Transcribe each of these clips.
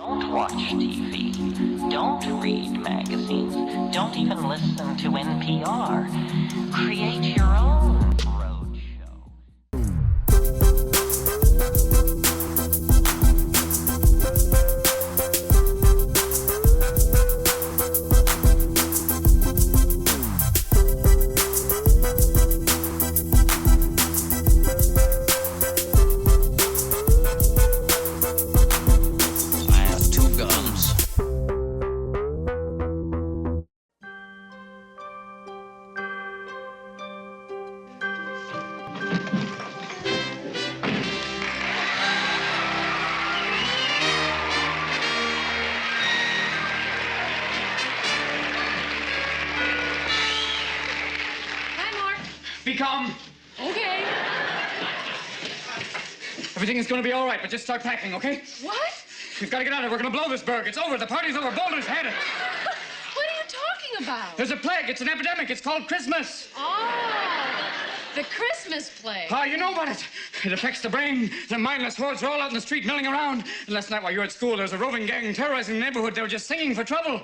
Don't watch TV. Don't read magazines. Don't even listen to NPR. Create your own road Be calm. Okay. Everything is going to be all right, but just start packing, okay? What? We've got to get out of here. We're going to blow this burg. It's over. The party's over. Boulder's had it. What are you talking about? There's a plague. It's an epidemic. It's called Christmas. Oh, the Christmas plague. Ah, you know about it. It affects the brain. The mindless hordes are all out in the street milling around. And last night while you were at school, there was a roving gang terrorizing the neighborhood. They were just singing for trouble.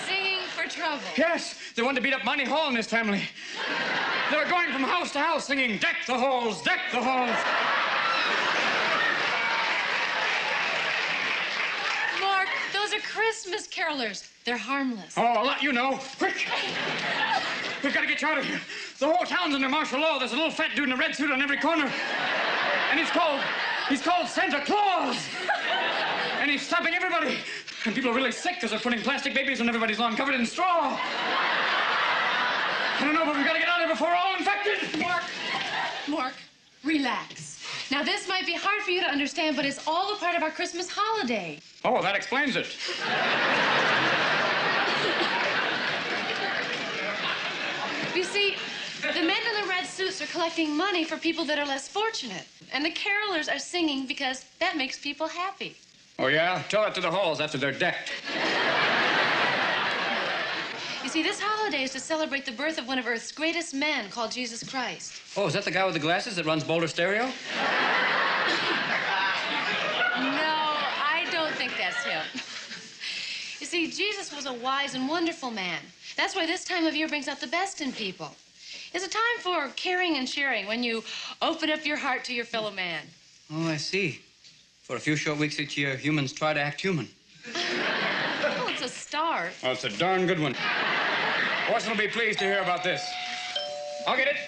Singing for trouble. Yes, they wanted to beat up Monty Hall and his family. They were going from house to house singing, "Deck the halls, deck the halls." Mark, those are Christmas carolers. They're harmless. Oh, I'll let you know. Quick! We've got to get you out of here. The whole town's under martial law. There's a little fat dude in a red suit on every corner. And he's called Santa Claus. And he's stopping everybody. And people are really sick because they're putting plastic babies on everybody's lawn covered in straw. I don't know, but we've got to get out of here before we're all infected. Mark, relax. Now, this might be hard for you to understand, but it's all a part of our Christmas holiday. Oh, that explains it. You see, the men in the red suits are collecting money for people that are less fortunate. And the carolers are singing because that makes people happy. Oh, yeah? Tell that to the halls after they're decked. You see, this holiday is to celebrate the birth of one of Earth's greatest men called Jesus Christ. Oh, is that the guy with the glasses that runs Boulder Stereo? No, I don't think that's him. You see, Jesus was a wise and wonderful man. That's why this time of year brings out the best in people. It's a time for caring and sharing when you open up your heart to your fellow man. Oh, I see. For a few short weeks each year, humans try to act human. Well, it's a start. Oh, it's a darn good one. Orson will be pleased to hear about this. I'll get it.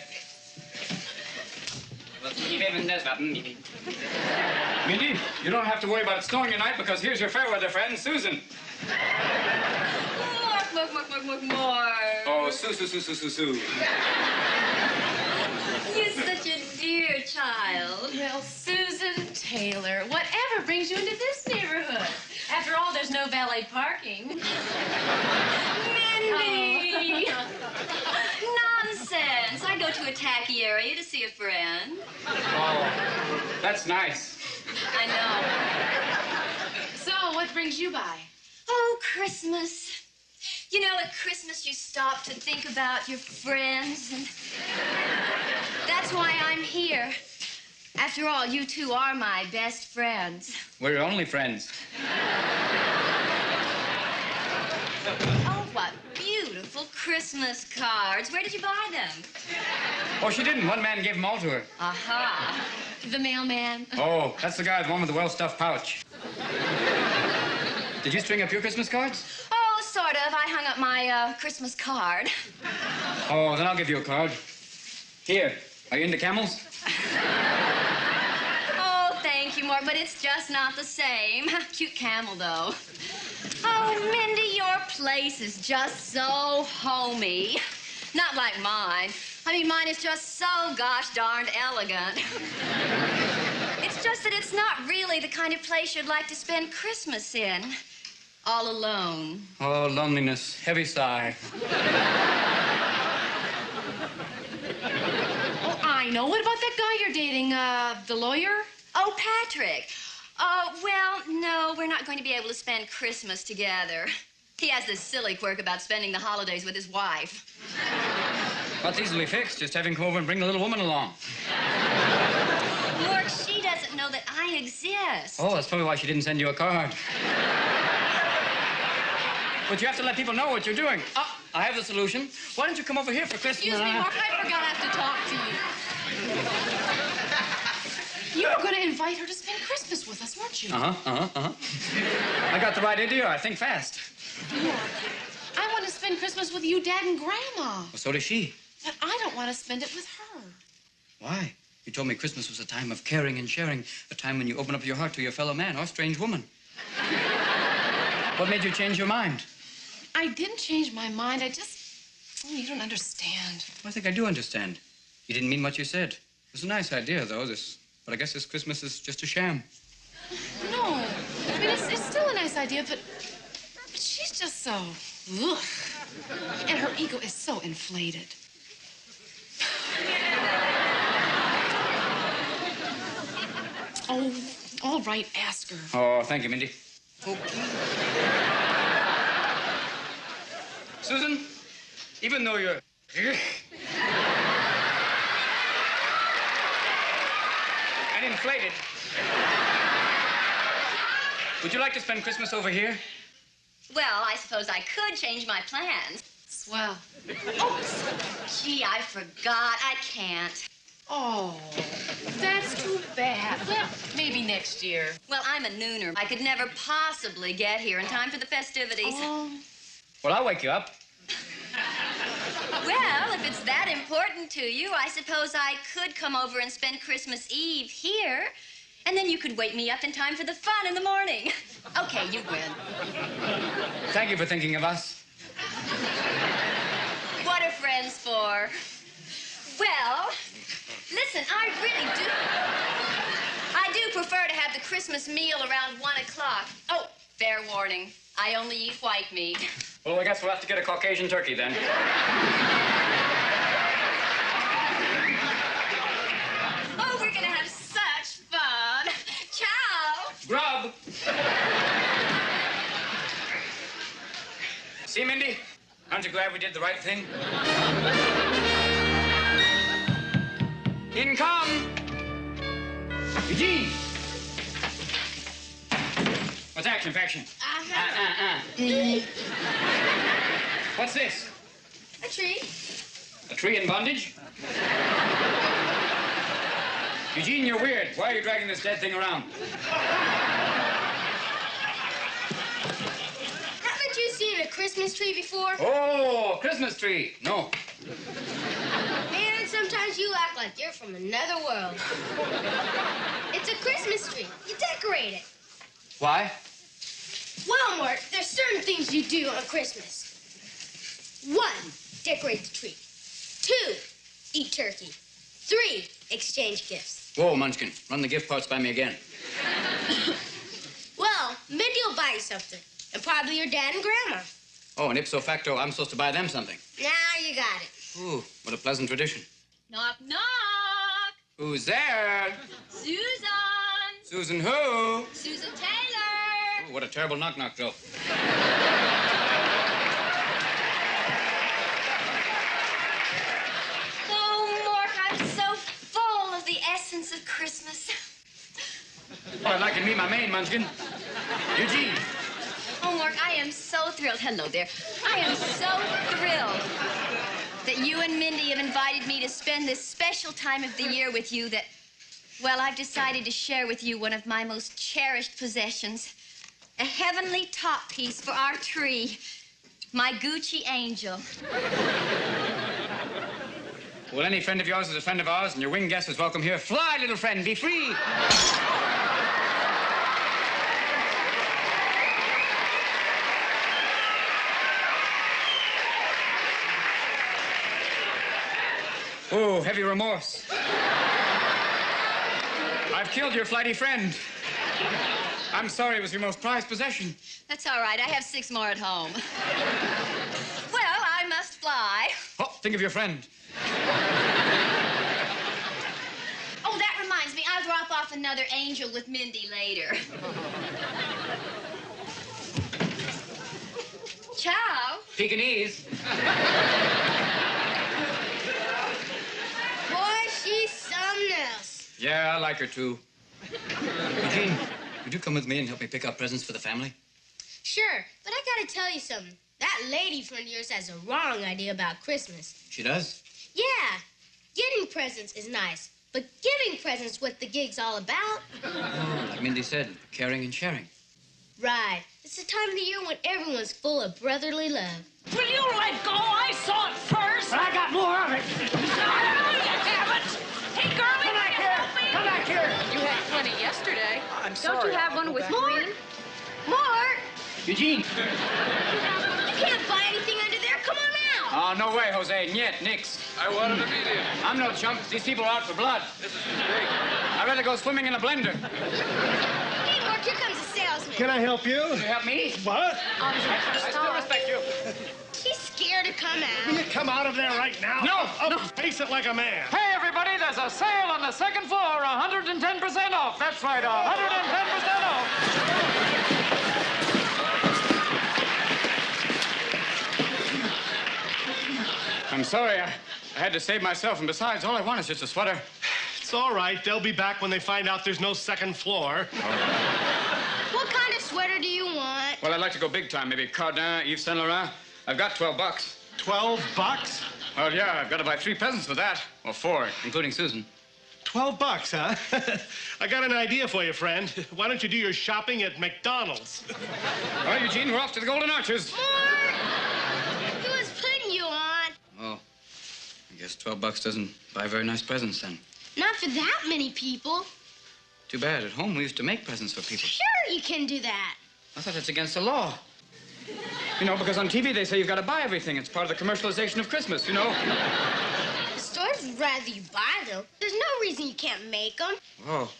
Mindy, you don't have to worry about it snowing tonight because here's your fair weather friend, Susan. More. Oh, Sue. You're such a dear child. Well, Susan Taylor, whatever brings you into this neighborhood? After all, there's no valet parking. Mindy! Nonsense. I go to a tacky area to see a friend. Oh, that's nice. I know. So, what brings you by? Oh, Christmas. You know, at Christmas you stop to think about your friends, and that's why I'm here. After all, you two are my best friends. We're your only friends. Oh, what beautiful Christmas cards. Where did you buy them? Oh, she didn't. One man gave them all to her. Aha. The mailman. Oh, that's the guy, the one with the well-stuffed pouch. Did you string up your Christmas cards? Oh, sort of. I hung up my Christmas card. Oh, then I'll give you a card. Here. Are you into camels? Oh, thank you, Mork, but it's just not the same. Cute camel, though. Oh, Mindy, your place is just so homey. Not like mine. I mean, mine is just so gosh darned elegant. It's just that it's not really the kind of place you'd like to spend Christmas in. All alone. Oh, loneliness. Heavy sigh. Oh, I know. What about that guy you're dating, the lawyer? Oh, Patrick. Well, no, we're not going to be able to spend Christmas together. He has this silly quirk about spending the holidays with his wife. That's easily fixed. Just have him come over and bring the little woman along. Mork, she doesn't know that I exist. Oh, that's probably why she didn't send you a card. But you have to let people know what you're doing. Ah, I have the solution. Why don't you come over here for Christmas? Excuse me, Mark, I forgot I have to talk to you. You were going to invite her to spend Christmas with us, weren't you? I got the right idea. I think fast. Mark, I want to spend Christmas with you, Dad, and Grandma. Well, so does she. But I don't want to spend it with her. Why? You told me Christmas was a time of caring and sharing, a time when you open up your heart to your fellow man or strange woman. What made you change your mind? I didn't change my mind. I just... Oh, you don't understand. I think I do understand. You didn't mean what you said. It was a nice idea, though, but I guess this Christmas is just a sham. No. I mean, it's still a nice idea, but she's just so... Ugh. And her ego is so inflated. Oh, all right, ask her. Oh, thank you, Mindy. Okay. Susan, even though you're... and inflated, would you like to spend Christmas over here? Well, I suppose I could change my plans. Swell. Oops. Gee, I forgot. I can't. Oh, that's too bad. Well, maybe next year. Well, I'm a nooner. I could never possibly get here in time for the festivities. Oh. Well, I'll wake you up. Well, if it's that important to you, I suppose I could come over and spend Christmas Eve here, and then you could wake me up in time for the fun in the morning. Okay, you win. Thank you for thinking of us. What are friends for? Well, listen, I do prefer to have the Christmas meal around 1 o'clock. Oh, fair warning. I only eat white meat. Well, I guess we'll have to get a Caucasian turkey then. Oh, we're gonna have such fun. Ciao. Grub! See, Mindy? Aren't you glad we did the right thing? In come! Eugene! What's action, faction? What's this? A tree. A tree in bondage? Eugene, you're weird. Why are you dragging this dead thing around? Haven't you seen a Christmas tree before? Oh, Christmas tree. No. Man, sometimes you act like you're from another world. It's a Christmas tree. You decorate it. Why? Well, Mort, there's certain things you do on Christmas. 1, decorate the tree. 2, eat turkey. 3, exchange gifts. Whoa, Munchkin. Run the gift parts by me again. Well, Mindy will buy you something. And probably your dad and grandma. Oh, and ipso facto, I'm supposed to buy them something. Now you got it. Ooh, what a pleasant tradition. Knock, knock. Who's there? Susan. Susan who? Susan Taylor. Ooh, what a terrible knock-knock joke. Oh, Mork, I'm so full of the essence of Christmas. Oh, I'd like to meet my main, Munchkin. Eugene. Oh, Mork, I am so thrilled. Hello there. I am so thrilled that you and Mindy have invited me to spend this special time of the year with you that, well, I've decided to share with you one of my most cherished possessions, a heavenly top piece for our tree, my Gucci angel. Well, any friend of yours is a friend of ours, and your winged guest is welcome here. Fly, little friend, be free. Oh, heavy remorse. I've killed your flighty friend. I'm sorry, it was your most prized possession. That's all right. I have 6 more at home. Well, I must fly. Oh, think of your friend. Oh, that reminds me. I'll drop off another angel with Mindy later. Ciao. Pekingese. Boy, she's something else. Yeah, I like her too. Eugene, would you come with me and help me pick out presents for the family? Sure, but I gotta tell you something. That lady friend of yours has a wrong idea about Christmas. She does? Yeah, getting presents is nice, but giving presents is what the gig's all about. Like Mindy said, caring and sharing. Right. It's the time of the year when everyone's full of brotherly love. Will you let go? I saw it first. I got more of it. No, you haven't. Hey, girlie, Come back can you here. help me? Come back here. You had plenty yesterday. I'm sorry. Don't you have one with green? Mark, Eugene. you can't buy anything under there. Come on out. Oh, no way, Jose. Niet, nix. I wanted to meet him. I'm no chump. These people are out for blood. This is big. I'd rather go swimming in a blender. Hey, Mark, here comes a salesman. Can I help you? You help me? What? I still respect you. He's scared to come Will out. you come out of there right now? No, Up, face it like a man. Hey, everybody, there's a sale on the second floor, 110% off. That's right, 110% off. I'm sorry, I had to save myself, and besides, all I want is just a sweater. It's all right. They'll be back when they find out there's no second floor. What kind of sweater do you want? Well, I'd like to go big time, maybe Cardin, Yves Saint Laurent. I've got $12. $12? Well, yeah, I've got to buy 3 presents with that. Or 4, including Susan. $12, huh? I got an idea for you, friend. Why don't you do your shopping at McDonald's? All right, Eugene, we're off to the Golden Arches. Mark, who was putting you on? Oh, I guess $12 doesn't buy very nice presents then. Not for that many people. Too bad. At home, we used to make presents for people. Sure, you can do that. I thought it's against the law. You know, because on TV they say you've got to buy everything. It's part of the commercialization of Christmas, you know? The stores would rather you buy them. There's no reason you can't make them. Oh.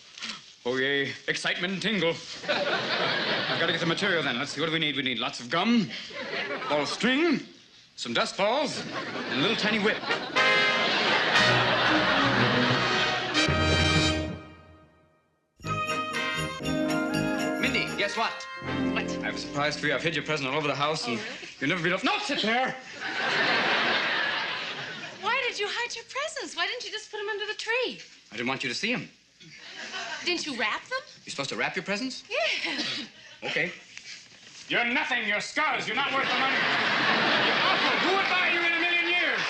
Oh, yay. Excitement and tingle. I've got to get the material then. Let's see, what do we need? We need lots of gum, ball of string, some dust balls, and a little tiny whip. Mindy, guess what? What? I have a surprise for you. I've hid your present all over the house, and you'll never be able... No, sit there! Why did you hide your presents? Why didn't you just put them under the tree? I didn't want you to see them. Didn't you wrap them? You're supposed to wrap your presents? Yeah. Okay. You're nothing. You're scars. You're not worth the money. You're awful. Who would buy you in a million years?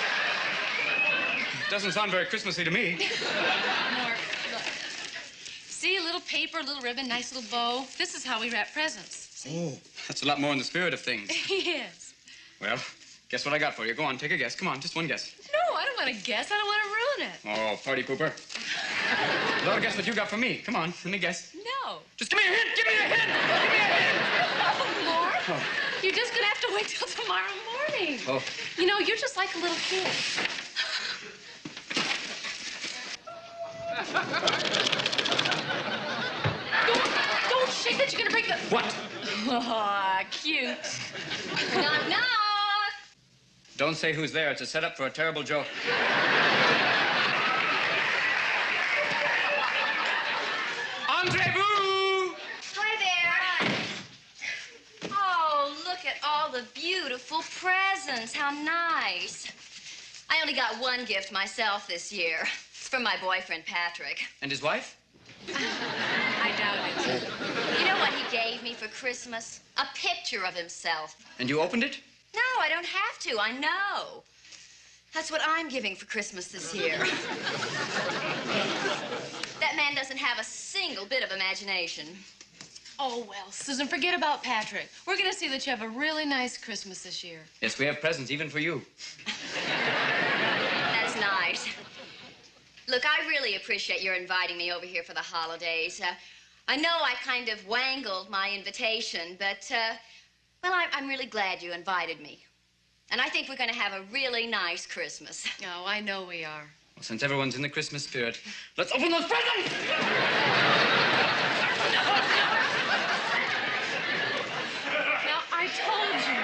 Doesn't sound very Christmassy to me. Mark, look. See, a little paper, a little ribbon, nice little bow. This is how we wrap presents. Oh, that's a lot more in the spirit of things. Yes. Well, guess what I got for you. Go on, take a guess. Come on, just one guess. No, I don't want to guess. I don't want to ruin it. Oh, party pooper. Well, guess what you got for me. Come on, let me guess. No. Just give me a hint. Give me a hint. Give me a hint. Oh, Mark. You're just going to have to wait till tomorrow morning. Oh. You know, you're just like a little kid. Don't shake that. You're going to break the... What? Oh, cute. Knock, knock. Don't say who's there. It's a setup for a terrible joke. Entrez-vous! Hi there. Oh, look at all the beautiful presents. How nice. I only got one gift myself this year. It's from my boyfriend, Patrick. And his wife? I doubt it. You know what he gave me for Christmas? A picture of himself. And you opened it? No, I don't have to. I know. That's what I'm giving for Christmas this year. That man doesn't have a single bit of imagination. Oh, well, Susan, forget about Patrick. We're going to see that you have a really nice Christmas this year. Yes, we have presents even for you. That's nice. Look, I really appreciate your inviting me over here for the holidays. I know I kind of wangled my invitation, but, well, I'm really glad you invited me. And I think we're going to have a really nice Christmas. Oh, I know we are. Well, since everyone's in the Christmas spirit, let's open those presents! Now, I told you.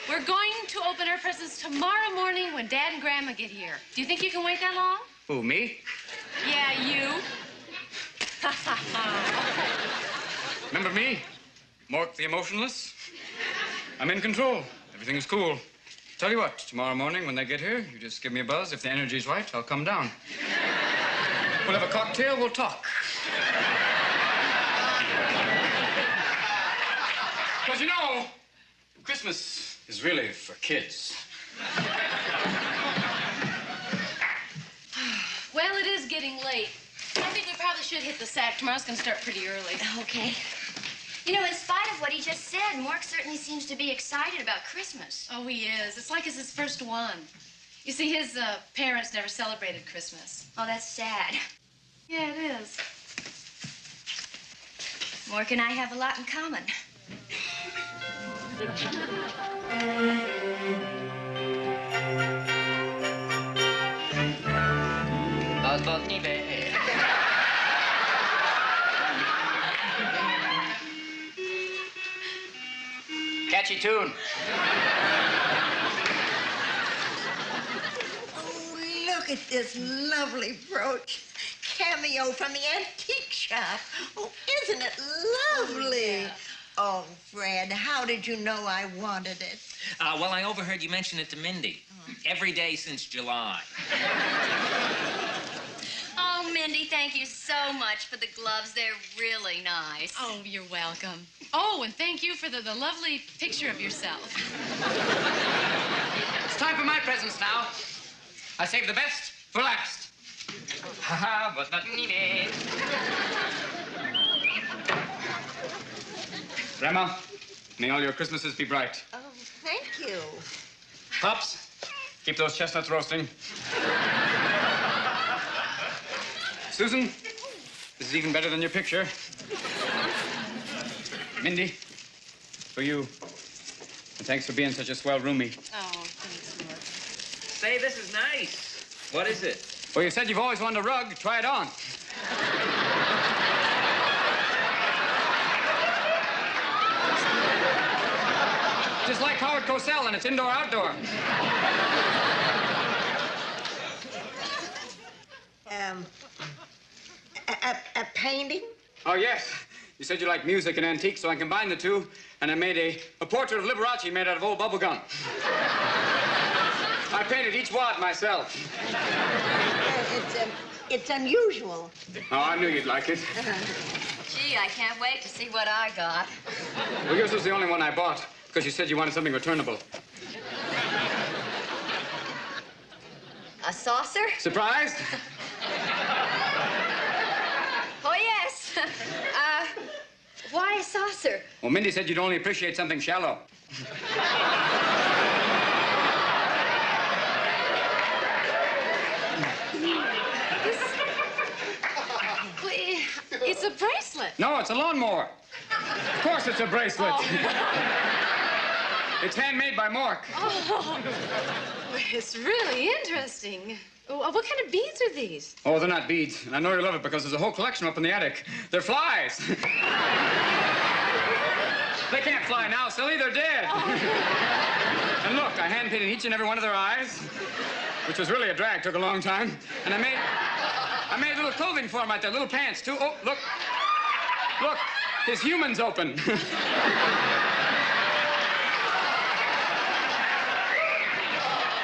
We're going to open our presents tomorrow morning when Dad and Grandma get here. Do you think you can wait that long? Who, me? Yeah, you. Remember me? Mork the Emotionless? I'm in control. Everything is cool. Tell you what, tomorrow morning when they get here, you just give me a buzz. If the energy's right, I'll come down. We'll have a cocktail, we'll talk. Because, you know, Christmas is really for kids. Well, it is getting late. I think we probably should hit the sack. Tomorrow's gonna start pretty early. Okay. You know, in spite of what he just said, Mork certainly seems to be excited about Christmas. Oh, he is. It's like it's his first one. You see, his parents never celebrated Christmas. Oh, that's sad. Yeah, it is. Mork and I have a lot in common. Catchy tune. Oh, look at this lovely brooch. Cameo from the antique shop. Oh, isn't it lovely? Oh, Fred, how did you know I wanted it? Well, I overheard you mention it to Mindy. Every day since July. Oh, Mindy, thank you so much for the gloves. They're really nice. Oh, you're welcome. Oh, and thank you for the lovely picture of yourself. It's time for my presents now. I saved the best for last. Ha-ha, but not needed. Grandma, may all your Christmases be bright. Oh, thank you. Pops, keep those chestnuts roasting. Susan, this is even better than your picture. Mindy, for you. And thanks for being such a swell roomie. Oh, thanks, Lord. Say, this is nice. What is it? Well, you said you've always wanted a rug. Try it on. Just like Howard Cosell, and it's indoor-outdoor. A painting? Oh, yes. You said you like music and antiques, so I combined the two, and I made a portrait of Liberace made out of old bubble gum. I painted each wad myself. It's unusual. Oh, I knew you'd like it. Gee, I can't wait to see what I got. Well, yours was the only one I bought, because you said you wanted something returnable. A saucer? Surprised? Oh, yes. Why a saucer? Well, Mindy said you'd only appreciate something shallow. It's a bracelet. No, it's a lawnmower. Of course it's a bracelet. Oh. It's handmade by Mork. Oh, it's really interesting. What kind of beads are these? Oh, they're not beads. And I know you love it because there's a whole collection up in the attic. They're flies. They can't fly now, silly. They're dead. Oh. And look, I hand-painted each and every one of their eyes, which was really a drag. Took a long time. And I made little clothing for him right there, little pants, too. Oh, look. Look, his human's open.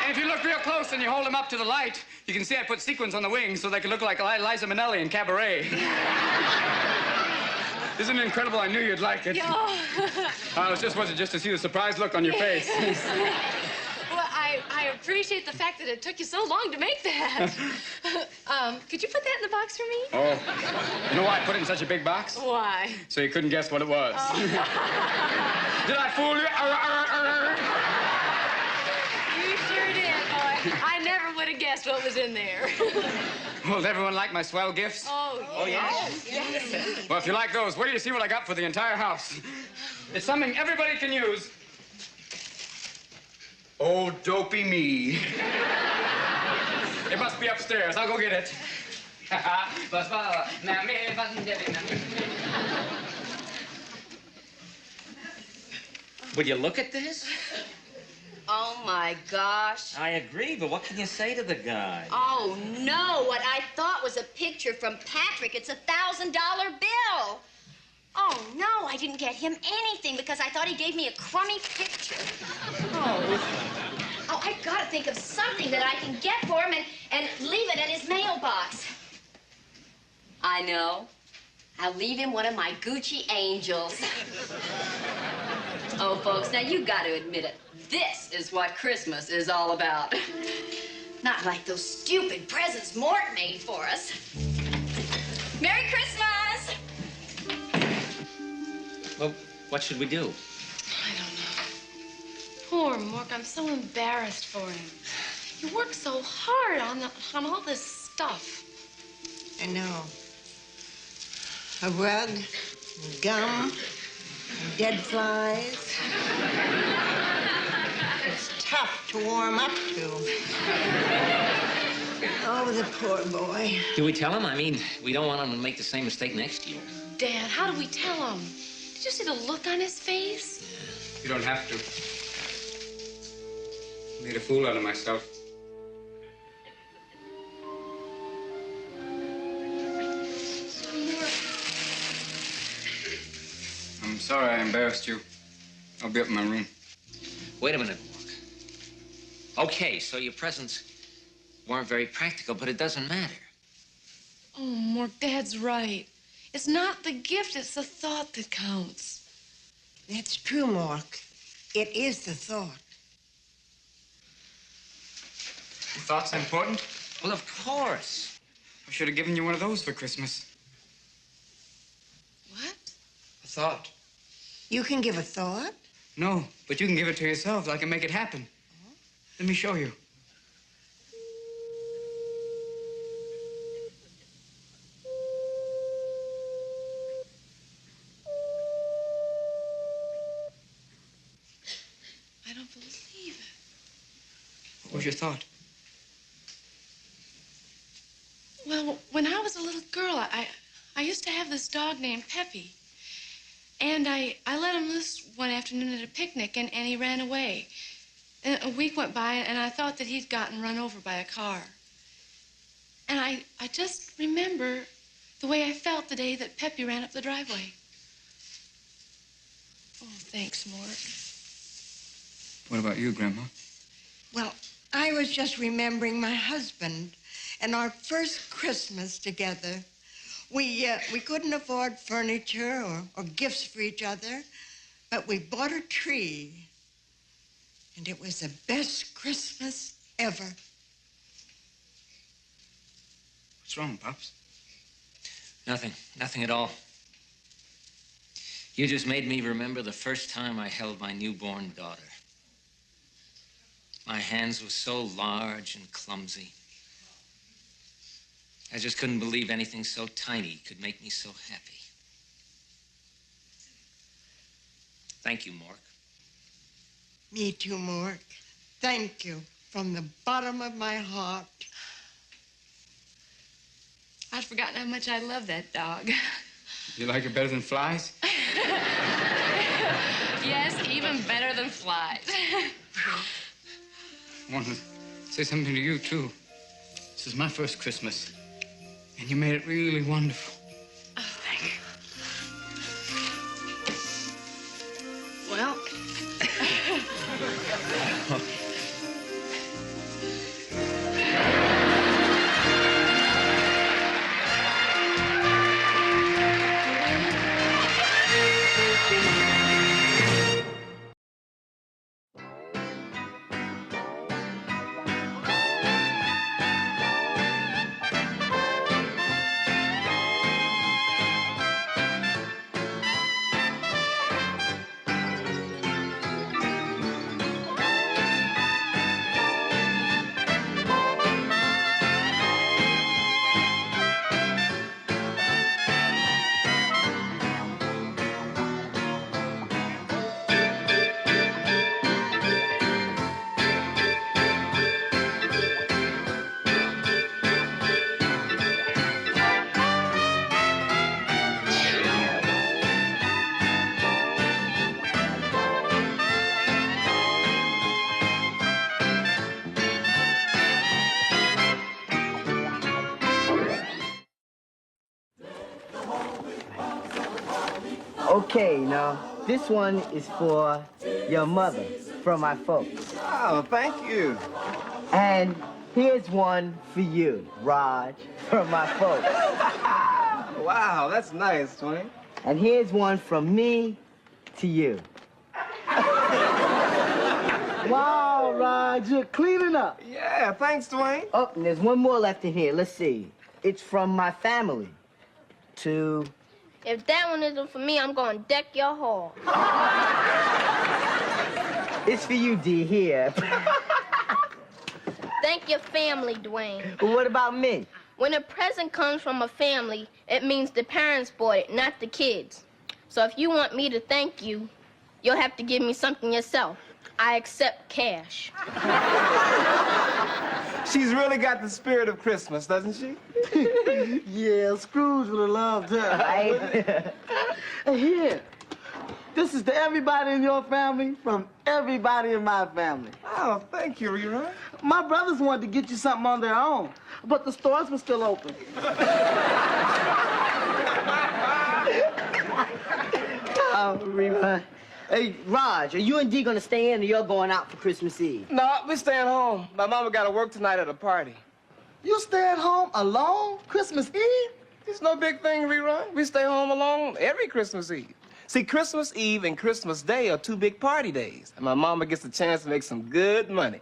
And if you look real close and you hold them up to the light, you can see I put sequins on the wings so they can look like Liza Minnelli in Cabaret. Isn't it incredible? I knew you'd like it. Was it just to see the surprised look on your face? Well, I appreciate the fact that it took you so long to make that. Could you put that in the box for me? Oh, you know why I put it in such a big box? Why? So you couldn't guess what it was. Oh. Did I fool you? You sure did, boy. I never would have guessed what was in there. Well, did everyone like my swell gifts? Oh, yes. Yes. Well, if you like those, wait till you see what I got for the entire house. It's something everybody can use. Oh, dopey me. It must be upstairs. I'll go get it. Would you look at this? Oh, my gosh. I agree, but what can you say to the guy? Oh, no. What I thought was a picture from Patrick. It's a $1,000 bill. Oh, no, I didn't get him anything because I thought he gave me a crummy picture. Oh, I've got to think of something that I can get for him and leave it at his mailbox. I know. I'll leave him one of my Gucci angels. Oh, folks, now you got to admit it. This is what Christmas is all about. Not like those stupid presents Mort made for us. Merry Christmas! Well, what should we do? I don't know. Poor Mork, I'm so embarrassed for him. He worked so hard on all this stuff. I know. A rug, gum, dead flies. It's tough to warm up to. Oh, the poor boy. Do we tell him? I mean, we don't want him to make the same mistake next year. Dad, how do we tell him? Did you see the look on his face? You don't have to. Made a fool out of myself. I'm sorry I embarrassed you. I'll be up in my room. Wait a minute, Mork. Okay, so your presents weren't very practical, but it doesn't matter. Oh, Mork, Dad's right. It's not the gift, it's the thought that counts. That's true, Mork. It is the thought. The thought's important? Well, of course. I should have given you one of those for Christmas. What? A thought. You can give a thought? No, but you can give it to yourself. I can make it happen. Let me show you. I don't believe it. What was your thought? Well, when I was a little girl, I used to have this dog named Peppy. And I let him loose one afternoon at a picnic, and he ran away. And a week went by, and I thought that he'd gotten run over by a car. And I just remember the way I felt the day that Peppy ran up the driveway. Oh, thanks, Mork. What about you, Grandma? Well, I was just remembering my husband and our first Christmas together. We couldn't afford furniture or gifts for each other, but we bought a tree. And it was the best Christmas ever. What's wrong, Pops? Nothing. Nothing at all. You just made me remember the first time I held my newborn daughter. My hands were so large and clumsy. I just couldn't believe anything so tiny could make me so happy. Thank you, Mork. Me too, Mork. Thank you from the bottom of my heart. I'd forgotten how much I love that dog. You like it better than flies? Yes, even better than flies. I want to say something to you, too. This is my first Christmas, and you made it really wonderful. Oh, thank you. Well... Okay, now, this one is for your mother, from my folks. Oh, thank you. And here's one for you, Raj, from my folks. Wow, that's nice, Tony. And here's one from me to you. Wow, Rod, you're cleaning up. Yeah, thanks, Dwayne. Oh, and there's one more left in here. Let's see. It's from my family to... If that one isn't for me, I'm going to deck your hall. It's for you, D, here. Thank your family, Dwayne. But what about me? When a present comes from a family, it means the parents bought it, not the kids. So if you want me to thank you, you'll have to give me something yourself. I accept cash. She's really got the spirit of Christmas, doesn't she? Yeah, Scrooge would have loved her. Right? Hey, here. This is to everybody in your family from everybody in my family. Oh, thank you, Rerun. My brothers wanted to get you something on their own, but the stores were still open. Oh, Rerun. Hey, Raj, are you and Dee gonna stay in or you're going out for Christmas Eve? No, we're staying home. My mama got to work tonight at a party. You stay at home alone Christmas Eve? It's no big thing, Rerun. We stay home alone every Christmas Eve. See, Christmas Eve and Christmas Day are two big party days, and my mama gets a chance to make some good money.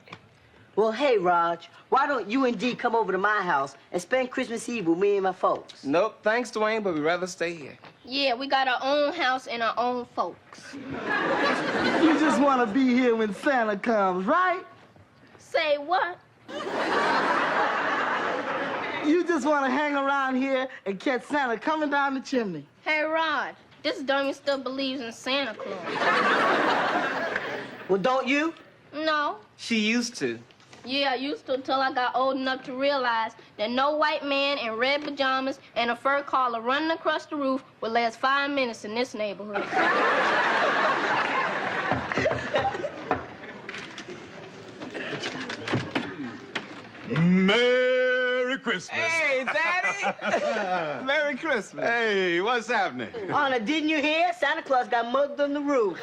Well, hey, Raj, why don't you and Dee come over to my house and spend Christmas Eve with me and my folks? Nope, thanks, Dwayne, but we'd rather stay here. Yeah, we got our own house and our own folks. You just want to be here when Santa comes, right? Say what? You just want to hang around here and catch Santa coming down the chimney. Hey, Rod, this dummy still believes in Santa Claus. Well, don't you? No. She used to. Yeah, I used to until I got old enough to realize that no white man in red pajamas and a fur collar running across the roof would last 5 minutes in this neighborhood. Merry Christmas. Hey, Daddy. Merry Christmas. Hey, what's happening? Anna, didn't you hear? Santa Claus got mugged on the roof.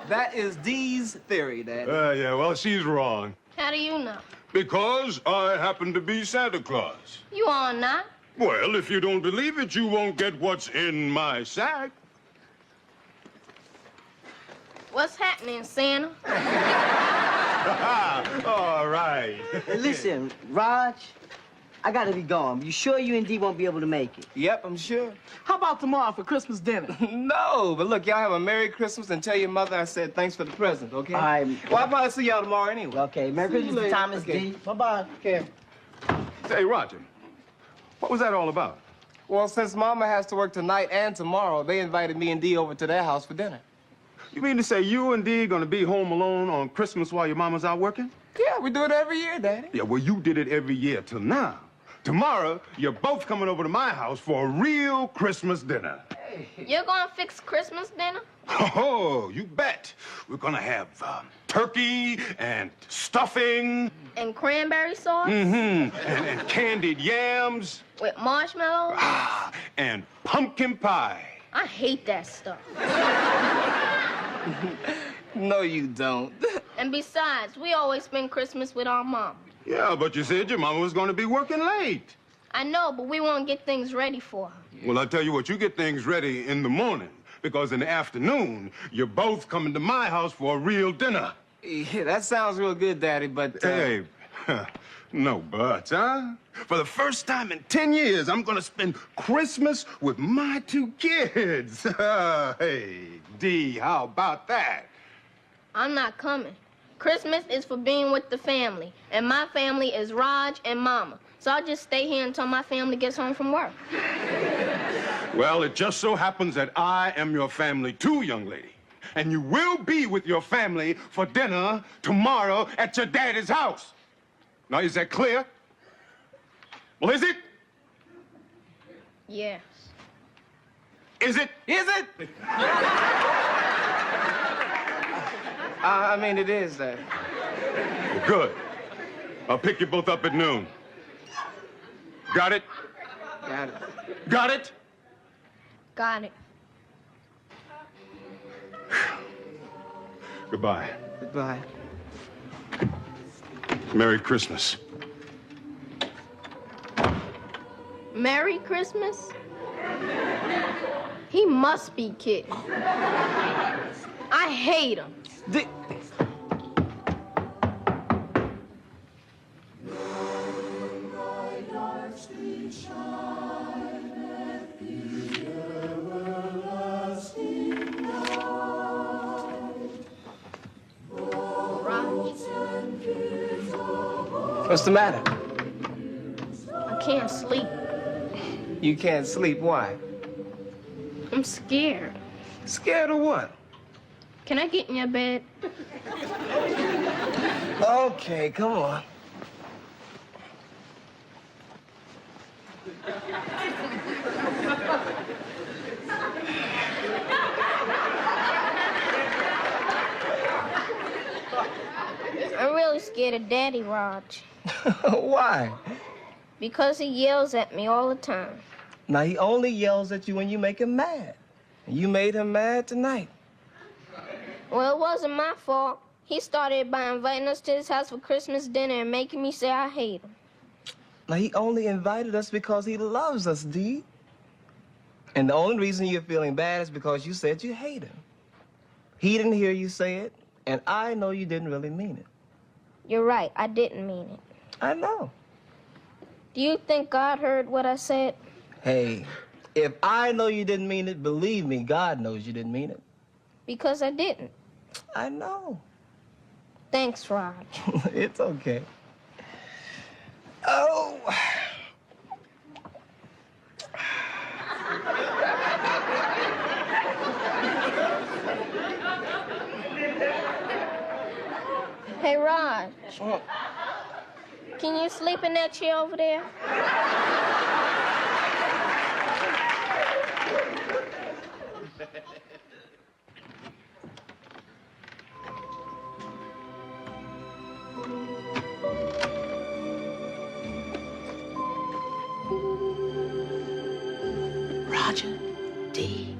That is Dee's theory, Daddy. Yeah, well, she's wrong. How do you know? Because I happen to be Santa Claus. You are not. Well, if you don't believe it, you won't get what's in my sack. What's happening, Santa? All right. Hey, listen, Raj, I gotta be gone. You sure you and Dee won't be able to make it? Yep, I'm sure. How about tomorrow for Christmas dinner? No, but look, y'all have a Merry Christmas and tell your mother I said thanks for the present, okay? All right. Well, I'll probably see y'all tomorrow anyway. Okay, Merry Christmas, Thomas Okay. D. Bye-bye. Okay. Say, Roger, what was that all about? Well, since Mama has to work tonight and tomorrow, they invited me and Dee over to their house for dinner. You mean to say you and Dee gonna be home alone on Christmas while your mama's out working? Yeah, we do it every year, Daddy. Yeah, well, you did it every year till now. Tomorrow, you're both coming over to my house for a real Christmas dinner. You're gonna fix Christmas dinner? Oh, you bet. We're gonna have turkey and stuffing. And cranberry sauce? Mm-hmm. And candied yams. With marshmallows? Ah, and pumpkin pie. I hate that stuff. No, you don't. And besides, we always spend Christmas with our mom. Yeah, but you said your mama was gonna be working late. I know, but we won't get things ready for her. Well, I tell you what, you get things ready in the morning, because in the afternoon, you're both coming to my house for a real dinner. Yeah, that sounds real good, Daddy, but... Hey, no buts, huh? For the first time in 10 years, I'm gonna spend Christmas with my two kids. Hey, Dee, how about that? I'm not coming. Christmas is for being with the family, and my family is Raj and Mama. So I'll just stay here until my family gets home from work. Well, it just so happens that I am your family too, young lady. And you will be with your family for dinner tomorrow at your daddy's house. Now, is that clear? Well, is it? Yes. Is it? Is it? I mean, it is, Daddy. Well, good. I'll pick you both up at noon. Got it? Got it. Got it? Got it. Goodbye. Goodbye. Merry Christmas. Merry Christmas? He must be kidding. I hate him. What's the matter? I can't sleep. You can't sleep. Why? I'm scared. Scared of what? Can I get in your bed? Okay, come on. I'm really scared of Daddy, Raj. Why? Because he yells at me all the time. Now, he only yells at you when you make him mad. And you made him mad tonight. Well, it wasn't my fault. He started by inviting us to his house for Christmas dinner and making me say I hate him. Now, he only invited us because he loves us, Dee. And the only reason you're feeling bad is because you said you hate him. He didn't hear you say it, and I know you didn't really mean it. You're right, I didn't mean it. I know. Do you think God heard what I said? Hey, if I know you didn't mean it, believe me, God knows you didn't mean it. Because I didn't. I know. Thanks, Raj. It's okay. Oh. Hey, Raj. Can you sleep in that chair over there? Roger D.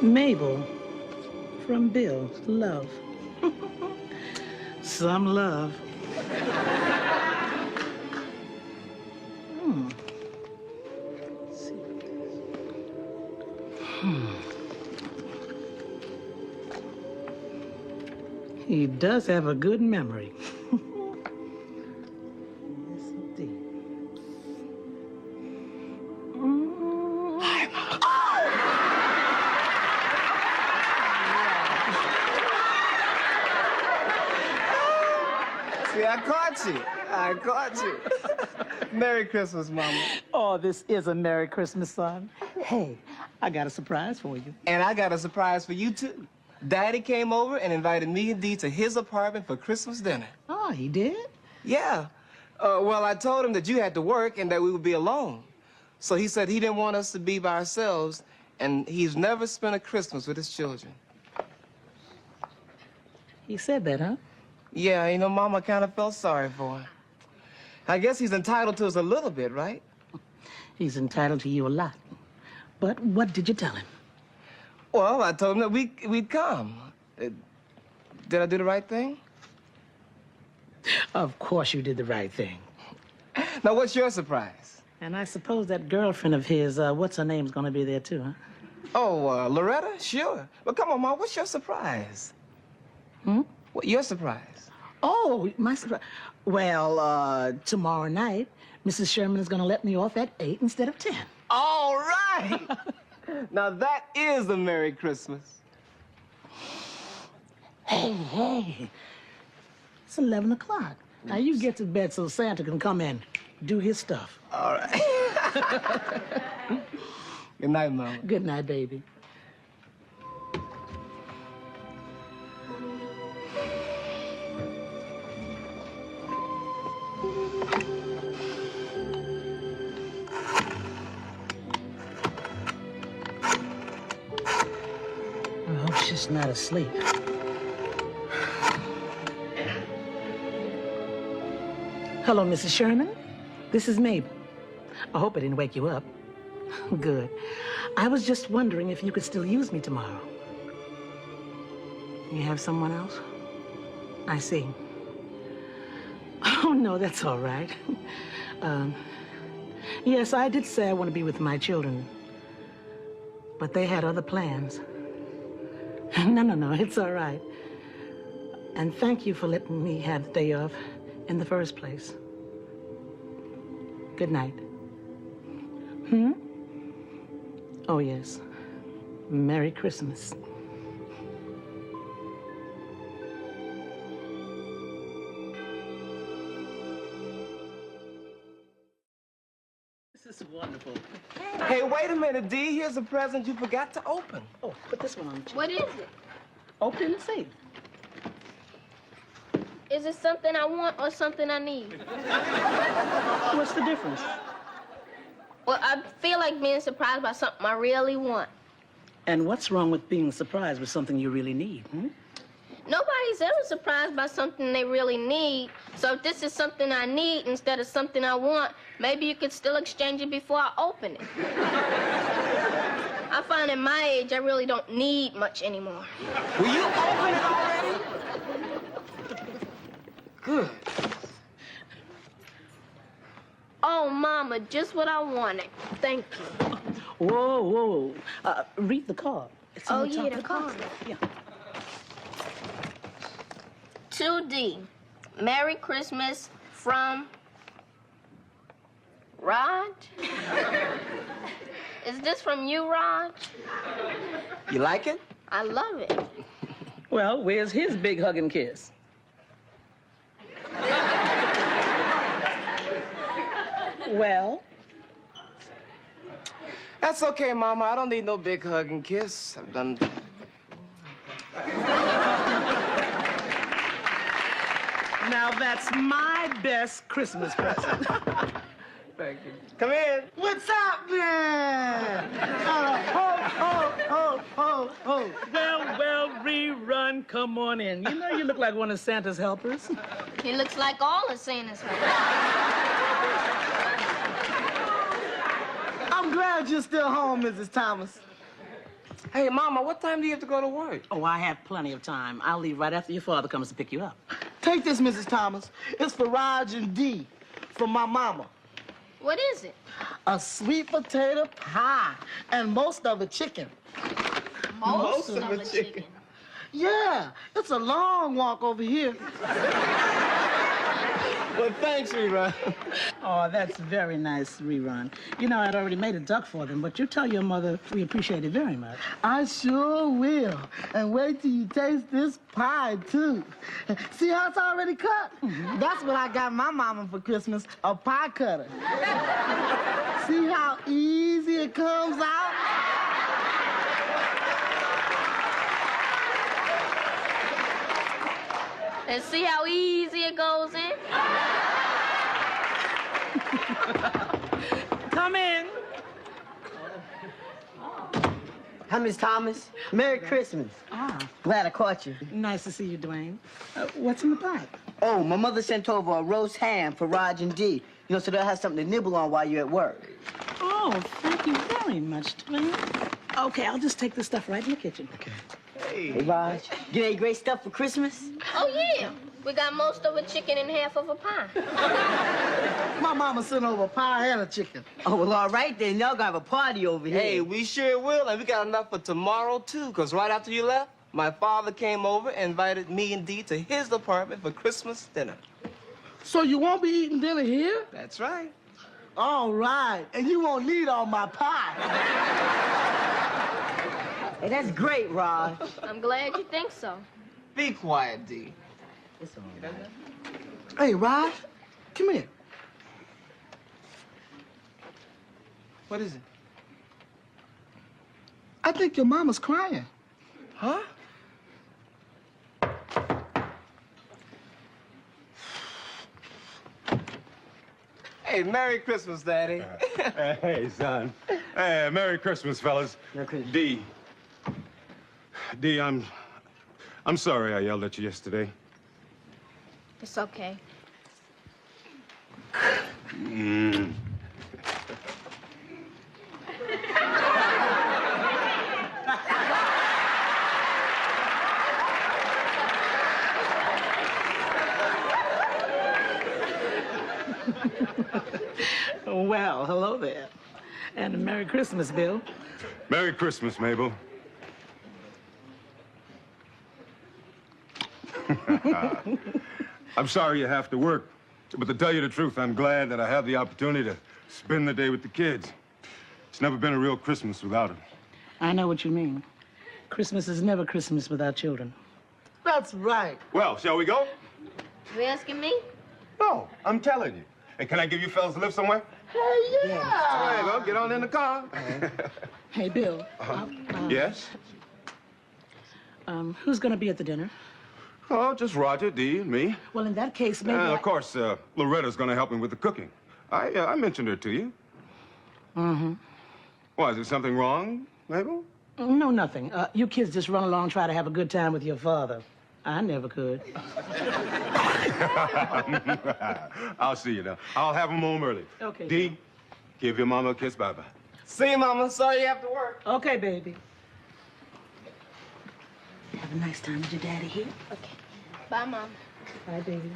Mabel from Bill, love. Some love. He does have a good memory. Yes, indeed. See, I caught you. I caught you. Merry Christmas, Mama. Oh, this is a Merry Christmas, son. Hey, I got a surprise for you. And I got a surprise for you, too. Daddy came over and invited me and Dee to his apartment for Christmas dinner. Oh, he did? Yeah. Well, I told him that you had to work and that we would be alone. So he said he didn't want us to be by ourselves, and he's never spent a Christmas with his children. He said that, huh? Yeah, you know, Mama kind of felt sorry for him. I guess he's entitled to us a little bit, right? He's entitled to you a lot. But what did you tell him? Well, I told him that we'd come. Did I do the right thing? Of course you did the right thing. Now, what's your surprise? And I suppose that girlfriend of his, what's her name's gonna be there too, huh? Oh, Loretta? Sure. Well, come on, Mom, what's your surprise? What, your surprise? Oh, my surprise. Well, tomorrow night, Mrs. Sherman is gonna let me off at 8 instead of 10. All right! Now, that is a Merry Christmas. Hey. It's 11 o'clock. Now, you get to bed so Santa can come and do his stuff. All right. Good night, Mama. Good night, baby. I hope she's not asleep. Hello, Mrs. Sherman. This is Mabel. I hope I didn't wake you up. Good. I was just wondering if you could still use me tomorrow. You have someone else? I see. Oh, no, that's all right. Yes, I did say I want to be with my children, but they had other plans. No, it's all right. And thank you for letting me have the day off in the first place. Good night. Oh, yes. Merry Christmas. This is wonderful. Hey, wait a minute, Dee. Here's a present you forgot to open. Oh, put this one on. What is it? Open it and see. Is it something I want or something I need? What's the difference? Well, I feel like being surprised by something I really want. And what's wrong with being surprised with something you really need? Nobody's ever surprised by something they really need. So if this is something I need instead of something I want, maybe you could still exchange it before I open it. I find at my age, I really don't need much anymore. Will you open it already? Good. Oh, Mama, just what I wanted. Thank you. Whoa. Read the card. It's on the top of the card. Yeah. 2D. Merry Christmas from Raj? Is this from you, Raj? You like it? I love it. Well, where's his big hug and kiss? Well? That's okay, Mama. I don't need no big hug and kiss. I've done... Now that's my best Christmas present. Thank you. Come in. What's up, man? Ho. Well, rerun, come on in. You know you look like one of Santa's helpers. He looks like all of Santa's helpers. I'm glad you're still home, Mrs. Thomas. Hey, Mama, what time do you have to go to work? Oh, I have plenty of time. I'll leave right after your father comes to pick you up. Take this, Mrs. Thomas. It's for Raj and Dee, from my mama. What is it? A sweet potato pie, and most of it chicken. Most of it chicken. Yeah, it's a long walk over here. Well, thanks, Rerun. Oh, that's very nice, Rerun. You know, I'd already made a duck for them, but you tell your mother we appreciate it very much. I sure will. And wait till you taste this pie, too. See how it's already cut? That's what I got my mama for Christmas, a pie cutter. See how easy it comes out? And see how easy it goes in? Come in. Hi, Miss Thomas. Merry Christmas. Glad I caught you. Nice to see you, Dwayne. What's in the pie? Oh, my mother sent over a roast ham for Raj and Dee. You know, so they'll have something to nibble on while you're at work. Oh, thank you very much, Dwayne. Okay, I'll just take this stuff right in the kitchen. Okay. Hey, Raj. Get any great stuff for Christmas? Oh, yeah. We got most of a chicken and half of a pie. My mama sent over a pie and a chicken. Oh, well, all right then. Y'all gonna have a party over here. Hey, we sure will, and we got enough for tomorrow, too, because right after you left, my father came over and invited me and Dee to his apartment for Christmas dinner. So you won't be eating dinner here? That's right. All right. And you won't need all my pie. Hey, that's great, Raj. I'm glad you think so. Be quiet, Dee. It's all right. Hey, Raj, come here. What is it? I think your mama's crying. Huh? Hey, Merry Christmas, Daddy. Hey, son. Hey, Merry Christmas, fellas. Merry Christmas. Dee, I'm sorry I yelled at you yesterday. It's okay. Well, hello there. And a Merry Christmas, Bill. Merry Christmas, Mabel. I'm sorry you have to work, but to tell you the truth, I'm glad that I have the opportunity to spend the day with the kids. It's never been a real Christmas without them. I know what you mean. Christmas is never Christmas without children. That's right. Well, shall we go? You asking me? No, I'm telling you. Hey, can I give you fellas a lift somewhere? Hey, yeah. There you go. Get on in the car. Hey, Bill. Yes? Who's going to be at the dinner? Oh, just Roger, Dee, and me. Well, in that case, maybe Of course, Loretta's going to help me with the cooking. I mentioned her to you. Mm-hmm. Why, is there something wrong, Mabel? No, nothing. You kids just run along, try to have a good time with your father. I never could. I'll see you now. I'll have him home early. Okay. Dee, give your mama a kiss. Bye-bye. See you, Mama. Sorry you have to work. Okay, baby. Have a nice time with your daddy here. Okay. Bye, Mom. Bye, babies.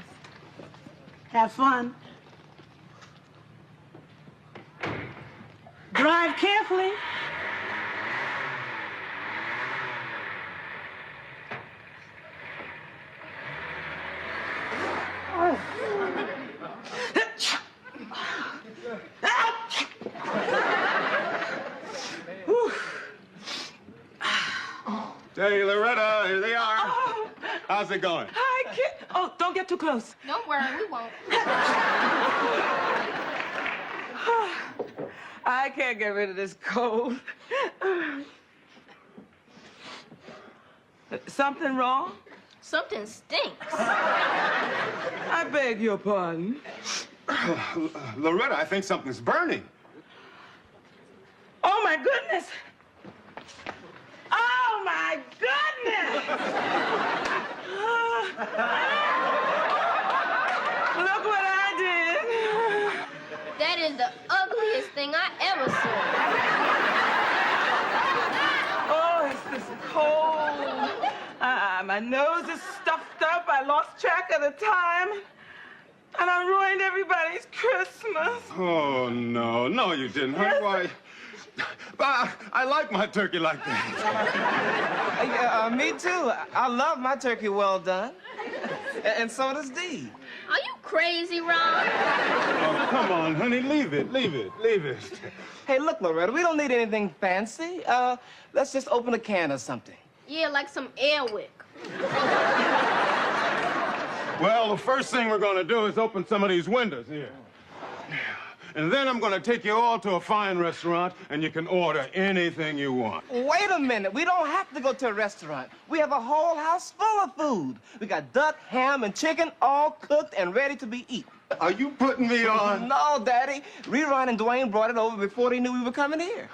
Have fun. Drive carefully. Hey, Loretta, here they are. Oh. How's it going? Hi, kid. Oh, don't get too close. Don't worry, we won't. I can't get rid of this cold. Something wrong? Something stinks. I beg your pardon. Loretta, I think something's burning. Oh, my goodness. Oh, my goodness. Look what I did. That is the ugliest thing I ever saw. Oh, it's this cold. My nose is stuffed up. I lost track of the time. And I ruined everybody's Christmas. Oh, no. No, you didn't. Yes. Why? I like my turkey like that. Me too. I love my turkey well done. And so does Dee. Are you crazy, Ron? Oh, come on, honey. Leave it. Leave it. Leave it. Hey, look, Loretta, we don't need anything fancy. Let's just open a can or something. Yeah, like some Airwick. Well, the first thing we're going to do is open some of these windows here. And then I'm going to take you all to a fine restaurant, and you can order anything you want. Wait a minute. We don't have to go to a restaurant. We have a whole house full of food. We got duck, ham, and chicken all cooked and ready to be eaten. Are you putting me on? No, Daddy. Rerun and Dwayne brought it over before they knew we were coming here.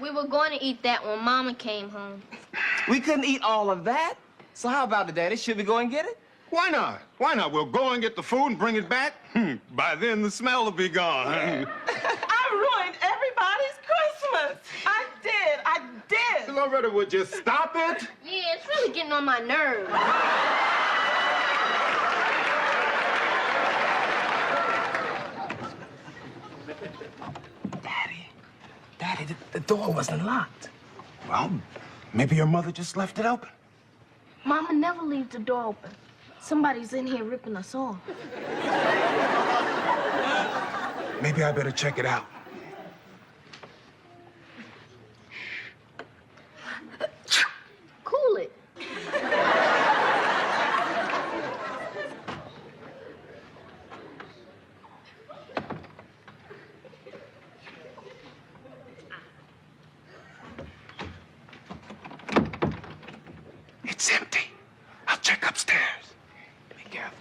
We were going to eat that when Mama came home. We couldn't eat all of that. So how about it, Daddy? Should we go and get it? Why not? Why not? We'll go and get the food and bring it back. By then, the smell will be gone. I ruined everybody's Christmas. I did. Loretta, would you stop it? Yeah, it's really getting on my nerves. Daddy, the door wasn't locked. Well, maybe your mother just left it open. Mama never leaves the door open. Somebody's in here ripping us off. Maybe I better check it out. Cool it. It's empty. I'll check upstairs. Be careful.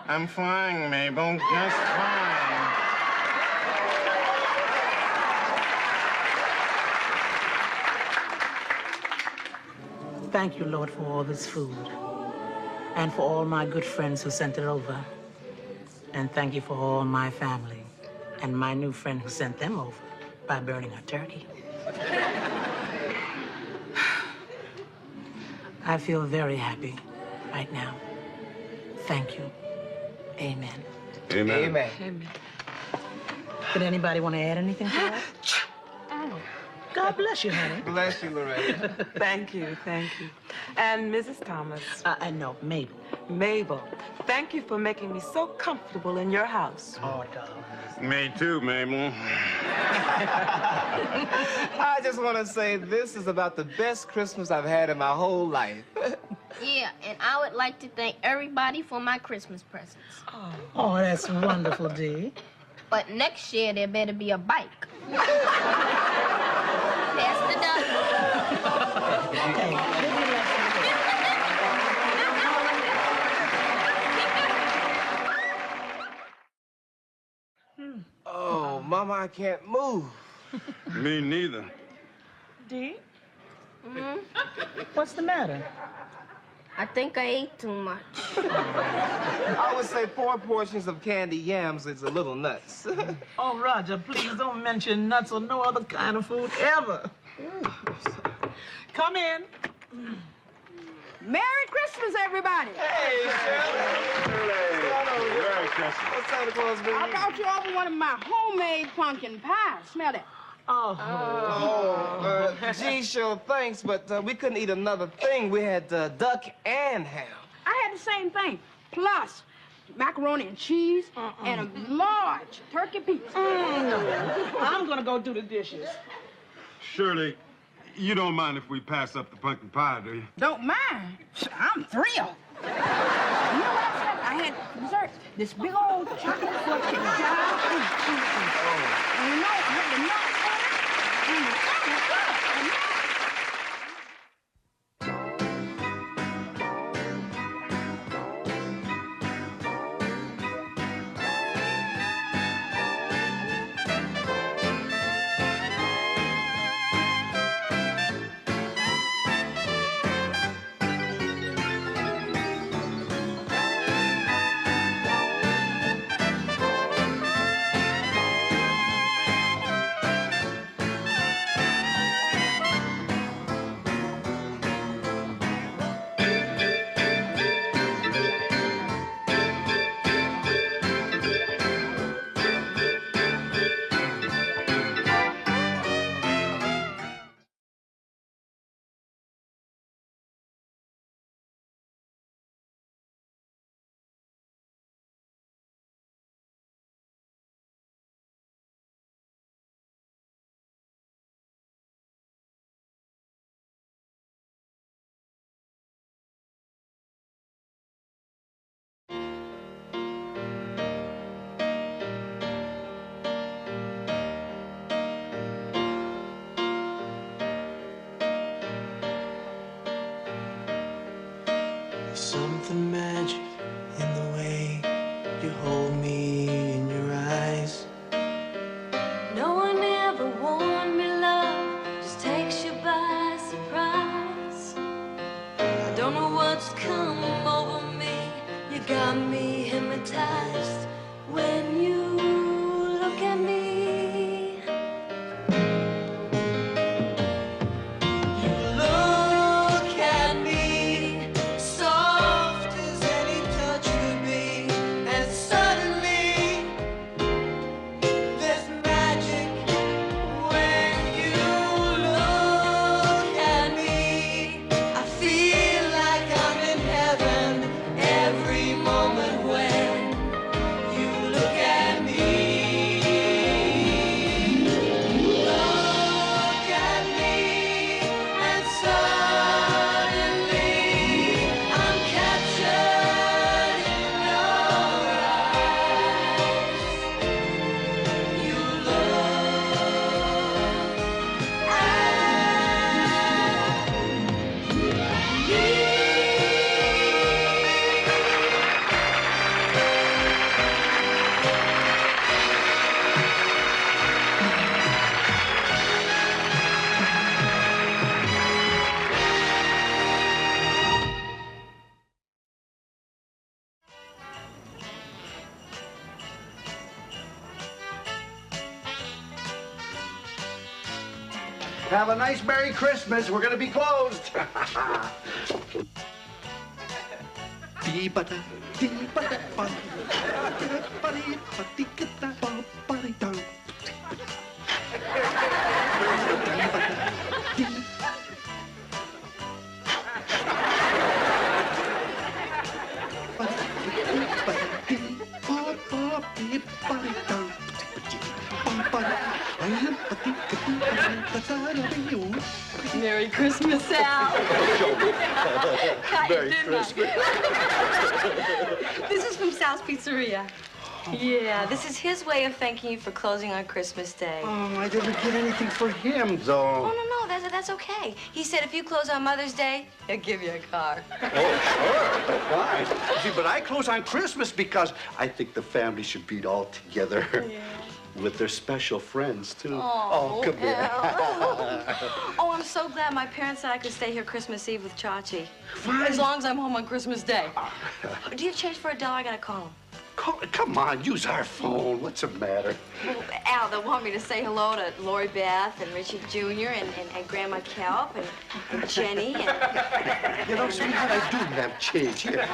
I'm fine, Mabel, just fine. Thank you, Lord, for all this food. And for all my good friends who sent it over. And thank you for all my family. And my new friend who sent them over by burning a turkey. I feel very happy right now. Thank you. Amen. Amen. Amen. Amen. Did anybody want to add anything to that? Oh, God bless you, honey. Bless you, Loretta. Thank you, thank you. And Mrs. Thomas. No, Mabel. Mabel, thank you for making me so comfortable in your house. Oh, darling. Me too, Mabel. I just want to say this is about the best Christmas I've had in my whole life. Yeah, and I would like to thank everybody for my Christmas presents. Oh, that's wonderful, Dee. But next year, there better be a bike. Pass the duck. Oh, Mama, I can't move. Me neither. Dee? What's the matter? I think I ate too much. I would say 4 portions of candy yams is a little nuts. Oh, Roger, please don't mention nuts or no other kind of food ever. Come in. Merry Christmas, everybody. Hey, Merry Christmas. What's Santa Claus, baby? I brought you over one of my homemade pumpkin pies. Smell that. Gee, sure, thanks, but we couldn't eat another thing. We had duck and ham. I had the same thing, plus macaroni and cheese and a large turkey pizza. I'm gonna go do the dishes. Shirley, you don't mind if we pass up the pumpkin pie, do you? Don't mind. I'm thrilled. You know what I said? I had dessert. This big old chocolate fudge cake. And you know, I had the nuts on it. And the thing was good. And Have a nice Merry Christmas. We're gonna be closed. Merry Christmas, Al. Merry Christmas. This is from Sal's Pizzeria. Yeah, this is his way of thanking you for closing on Christmas Day. Oh, I didn't get anything for him, though. Oh, no, that's okay. He said if you close on Mother's Day, he'll give you a car. Oh, sure. Fine. See, but I close on Christmas because I think the family should be all together. Yeah. With their special friends, too. Oh, come here. Oh, I'm so glad my parents said I could stay here Christmas Eve with Chachi. Fine. As long as I'm home on Christmas Day. Do you have change for $1? I gotta call him. Come on, use our phone. What's the matter? Well, Al, they want me to say hello to Lori Beth and Richie Jr. and Grandma Kelp and Jenny and... You know, sweetheart, I do have change here.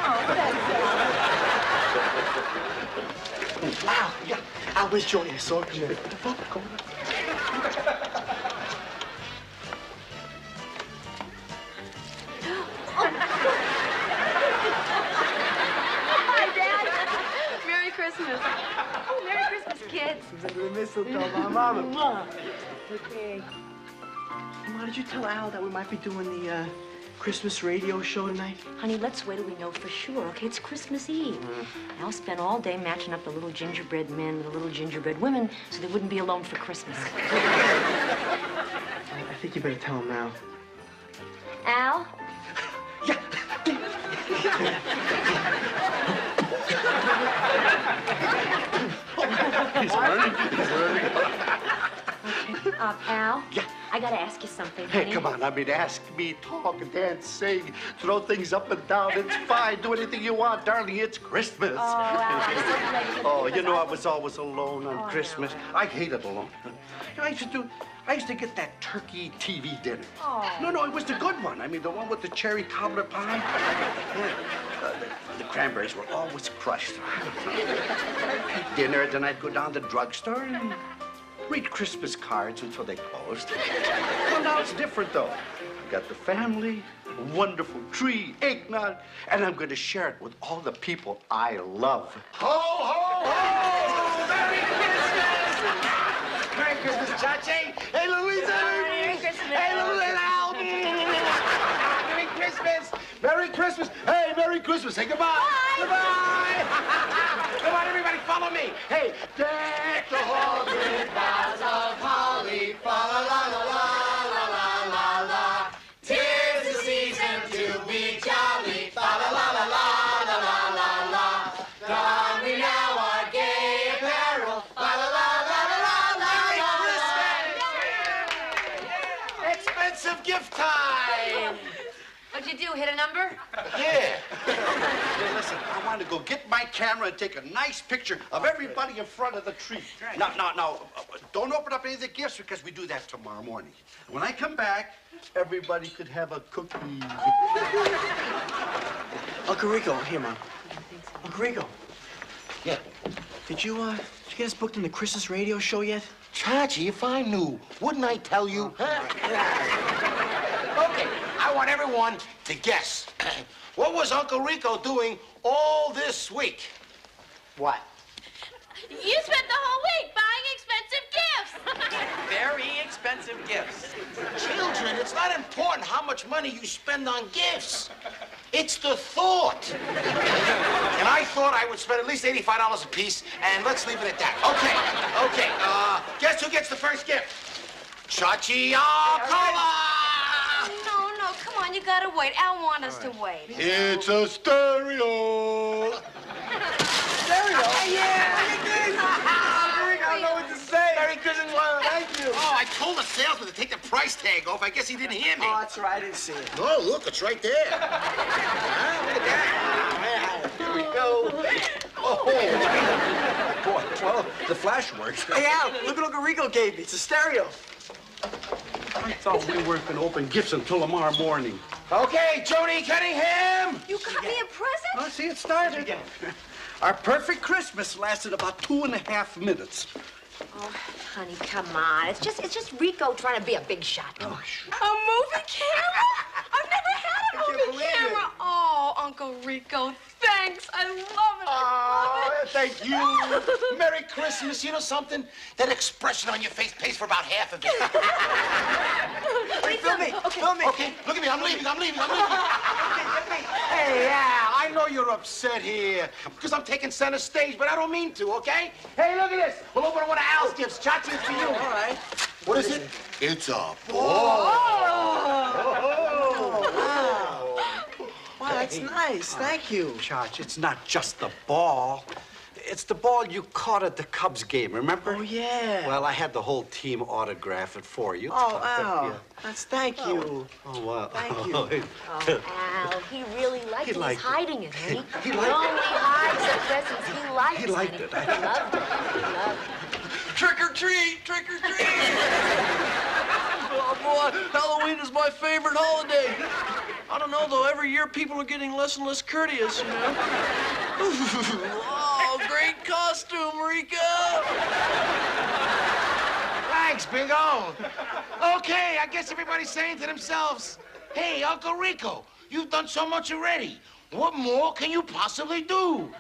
Al, yeah. Al, where's Joanie? I saw her come in. Come on. Hi, Dad. Merry Christmas. Oh, Merry Christmas, kids. The mistletoe, my mama. Okay. Why did you tell Al that we might be doing the Christmas radio show tonight? Honey, let's wait till we know for sure, okay? It's Christmas Eve. I'll spend all day matching up the little gingerbread men with the little gingerbread women so they wouldn't be alone for Christmas. I think you better tell him now. Al? He's learning. Okay. Al? Yeah. I gotta ask you something, honey. Hey, come on. I mean, ask me, talk, dance, sing, throw things up and down. It's fine. Do anything you want, darling. It's Christmas. Oh, Al, I'm so glad you Oh, you know, I was always alone on Christmas. No. I hated alone. You know, I used to get that turkey TV dinner. Oh. No, it was the good one. I mean, the one with the cherry cobbler pie. Yeah. The cranberries were always crushed. Dinner, then I'd go down to the drugstore and read Christmas cards until they closed. Well, now it's different, though. I've got the family, a wonderful tree, eggnog, and I'm going to share it with all the people I love. Ho, ho, ho! Merry Christmas! Merry Christmas, Chachi! Hey, Louisa! Merry Christmas! Hey, Louisa! Merry Christmas! Merry Christmas! Hey, Merry Christmas! Say goodbye! Bye. Goodbye! Come on, everybody, follow me! Hey, deck the halls with boughs of holly, fa la la la la la la la la. 'Tis the season to be jolly, fa la la la la la la la la. Don we now our gay apparel, fa la la la la la la. Merry Christmas! Expensive gift time! What'd you do, hit a number? Yeah. Hey, listen, I want to go get my camera and take a nice picture of everybody in front of the tree. Now, don't open up any of the gifts because we do that tomorrow morning. When I come back, everybody could have a cookie. Uncle Rico, here, Mom. Uncle Rico. Yeah. Did you get us booked in the Christmas radio show yet? Chachi, if I knew, wouldn't I tell you? Huh? Okay, I want everyone to guess. What was Uncle Rico doing all this week? What? You spent the whole week buying expensive gifts. Very expensive gifts. Children, it's not important how much money you spend on gifts. It's the thought. And I thought I would spend at least $85 a piece, and let's leave it at that. Okay. Guess who gets the first gift? Chachi No, come on, you gotta wait. Al want us to wait. It's a stereo. Stereo? Yeah! I don't know what to say. Merry Christmas. Thank you. Oh, I told the salesman to take the price tag off. I guess he didn't hear me. Oh, that's right. I didn't see it. No, look, it's right there. Look at that. Here we go. Oh. Boy, well, the flash works. Hey, Al, look what Uncle Rico gave me. It's a stereo. I thought we weren't going to open gifts until tomorrow morning. Okay, Joni Cunningham. You got me a present? Oh, see, it started. Our perfect Christmas lasted about 2.5 minutes. Oh, honey, come on. It's just Rico trying to be a big shot. Come on. A movie camera? I've never had a movie camera. Oh, Uncle Rico, thanks. I love it. Oh, thank you. Merry Christmas. You know something? That expression on your face pays for about half of it. Hey, film me. Film me. Okay, look at me. I'm leaving. Hey, Al, I know you're upset here because I'm taking center stage, but I don't mean to, okay? Hey, look at this. We'll open one of Al's gifts. Chachi, it's for you. All right. What is it? It's a ball. Wow, that's nice. Thank you. Chachi, it's not just the ball. It's the ball you caught at the Cubs game, remember? Oh, yeah. Well, I had the whole team autograph it for you. Oh, Al. That's thank you. Oh, wow. Thank you. Oh, Al, he really liked it. liked He's hiding it, honey. He He liked only hides the presents he likes, He liked honey. it. He loved it. He loved it. Trick or treat! Trick or treat! Oh, boy, Halloween is my favorite holiday. I don't know, though. Every year, people are getting less and less courteous, you know? Oh, great costume, Rico! Thanks, Bingo. Okay, I guess everybody's saying to themselves, hey, Uncle Rico, you've done so much already. What more can you possibly do?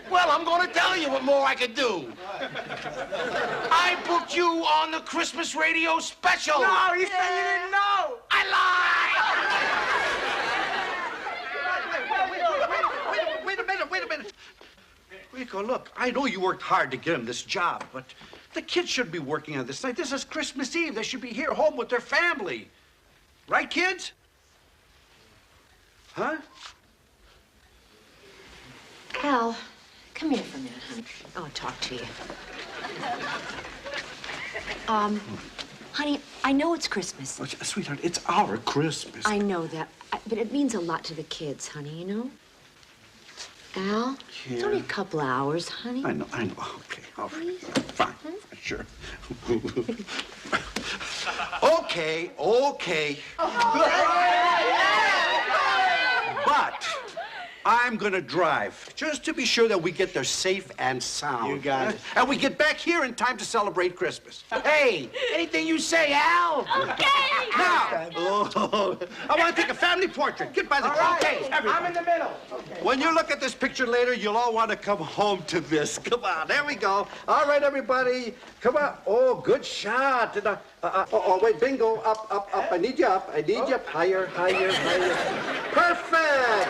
Well, I'm going to tell you what more I could do. I booked you on the Christmas radio special. No, you said you didn't know. I lied! Wait a minute. Rico, look, I know you worked hard to get him this job, but the kids should be working on this night. This is Christmas Eve. They should be here home with their family. Right, kids? Huh? Al, come here for a minute, honey. I want to talk to you. Honey, I know it's Christmas. Oh, sweetheart, it's our Christmas. I know that, but it means a lot to the kids, honey, you know? Al, it's only a couple hours, honey. I know. Okay, all right. Fine, sure. Okay. But I'm gonna drive, just to be sure that we get there safe and sound. You got it. And we get back here in time to celebrate Christmas. Hey, anything you say, Al. Okay. Now, I want to take a family portrait. Get by the Okay, I'm in the middle. Okay. When you look at this picture later, you'll all want to come home to this. Come on, there we go. All right, everybody. Come on. Oh, good shot. Wait, Bingo. Up. I need you up. I need you up. Higher. Perfect.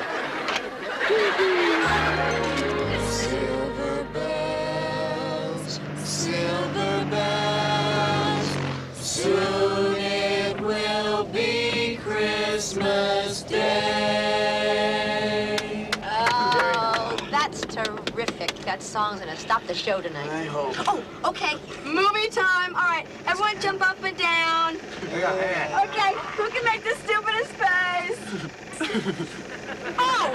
Silver bells, soon it will be Christmas Day. Oh, that's terrific. That song's gonna stop the show tonight. I hope. Oh, okay. Movie time. All right, everyone jump up and down. Okay, who can make the stupidest face? Oh!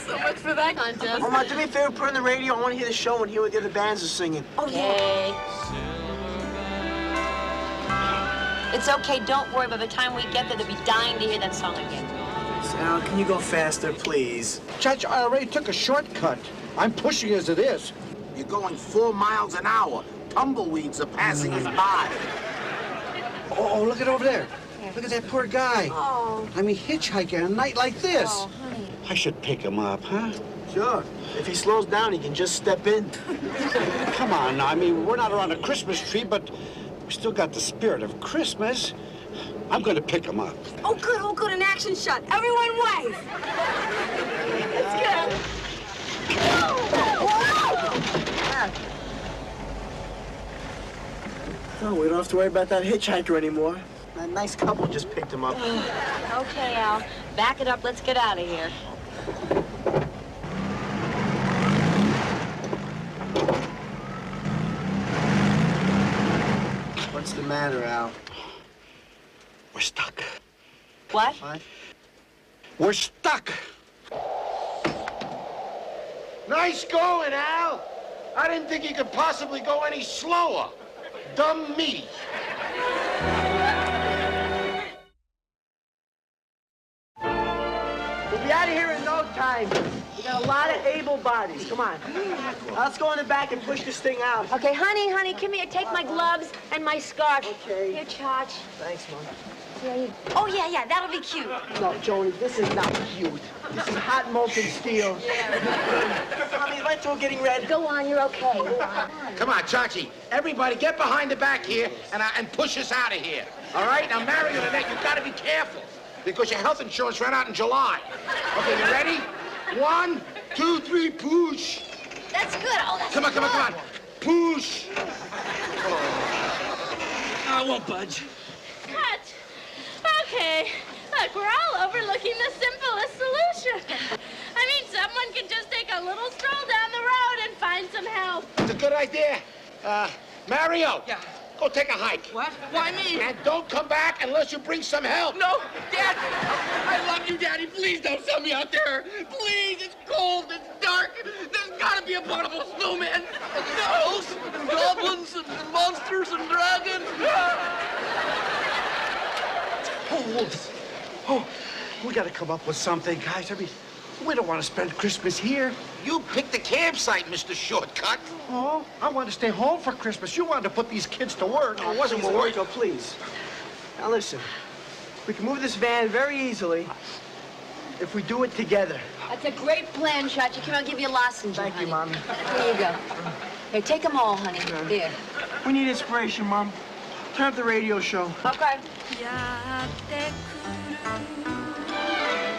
So much for that contest. Oh, do me a favor, put on the radio. I want to hear the show and hear what the other bands are singing. Okay. It's okay, don't worry. By the time we get there, they'll be dying to hear that song again. Al, can you go faster, please? Chachi, I already took a shortcut. I'm pushing as it is. You're going 4 miles an hour. Tumbleweeds are passing us by. Oh, look at over there. Look at that poor guy. Oh. I mean, hitchhiking on a night like this. Oh, honey. I should pick him up, huh? Sure. If he slows down, he can just step in. Come on now. I mean, we're not around a Christmas tree, but we still got the spirit of Christmas. I'm going to pick him up. Oh, good. An action shot. Everyone wave. Let's go. Oh, we don't have to worry about that hitchhiker anymore. That nice couple just picked him up. Okay, Al. Back it up. Let's get out of here. What's the matter, Al? We're stuck. What? We're stuck. Nice going, Al. I didn't think you could possibly go any slower. Dumb me. whole bodies. Come on. Let's go in the back and push this thing out. Okay, honey, come here. Take my gloves and my scarf. Okay. Here, Chach. Thanks, Mom. Oh, yeah, that'll be cute. No, Joanie, this is not cute. This is hot molten steel. Honey, my toe getting red. Go on, you're okay. Go on. Come on, Chachi. Everybody get behind the back here and push us out of here. All right? Now, Mario and Annette, you've got to be careful because your health insurance ran out in July. Okay, you ready? 1, 2, 3, push. That's good. Oh, that's Come on. Push. I won't budge. Cut. Okay. Look, we're all overlooking the simplest solution. I mean, someone can just take a little stroll down the road and find some help. It's a good idea. Mario. Yeah. Go take a hike. What? Why me? And don't come back unless you bring some help. No, Dad. I love you, Daddy. Please don't send me out there. Please. It's cold. It's dark. There's got to be a portable snowman. Ghosts and goblins and monsters and dragons. Oh, we got to come up with something, guys. I mean, we don't want to spend Christmas here. You picked the campsite, Mr. Shortcut. Oh, I want to stay home for Christmas. You wanted to put these kids to work. Oh, It wasn't please, work. Enrico, please. Now listen, we can move this van very easily if we do it together. That's a great plan, Chachi. Come on, I'll give you a lozenge, Thank you, Mom. Here you go. Here, take them all, honey. There. We need inspiration, Mom. Turn up the radio show. Okay.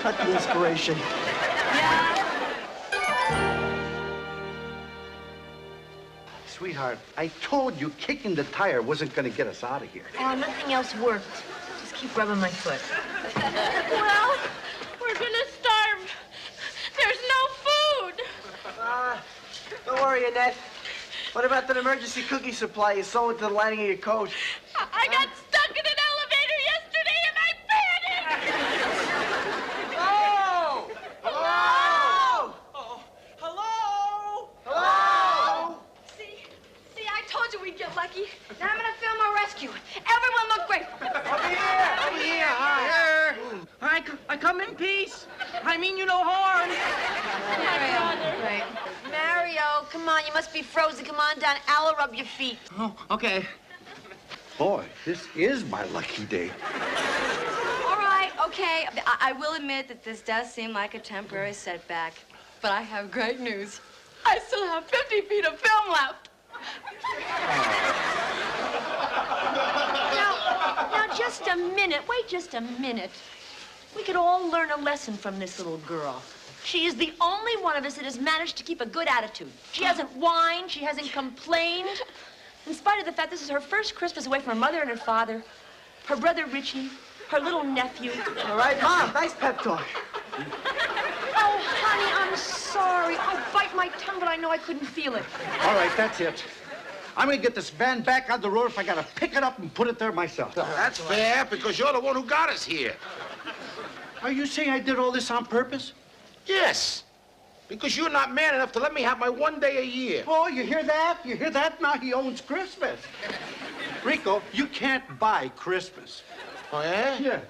Cut the inspiration. Sweetheart, I told you kicking the tire wasn't going to get us out of here. Oh, nothing else worked. Just keep rubbing my foot. Well, we're gonna starve. There's no food. Don't worry, Annette. What about that emergency cookie supply you sold to the lining of your coat? I got stuck in an elevator yesterday and I panicked. Oh! Hello! Hello! See, I told you we'd get lucky. Now I'm gonna film our rescue. Everyone look great. Over here! I come in peace. I mean you no harm. Right. Mario, come on. You must be frozen. Come on down. I'll rub your feet. Oh, okay. Boy, this is my lucky day. All right, okay. I will admit that this does seem like a temporary setback, but I have great news. I still have 50 feet of film left. Now, just a minute. Wait just a minute. We could all learn a lesson from this little girl. She is the only one of us that has managed to keep a good attitude. She hasn't whined. She hasn't complained. In spite of the fact this is her first Christmas away from her mother and her father, her brother Richie, her little nephew. All right, Mom, nice pep talk. Oh, honey, I'm sorry. I'll bite my tongue, but I know I couldn't feel it. All right, that's it. I'm going to get this van back on the road if I got to pick it up and put it there myself. That's fair because you're the one who got us here. Are you saying I did all this on purpose? Yes, because you're not man enough to let me have my one day a year. Oh, you hear that? You hear that? Now he owns Christmas. Rico, you can't buy Christmas. Oh, yeah? Yeah.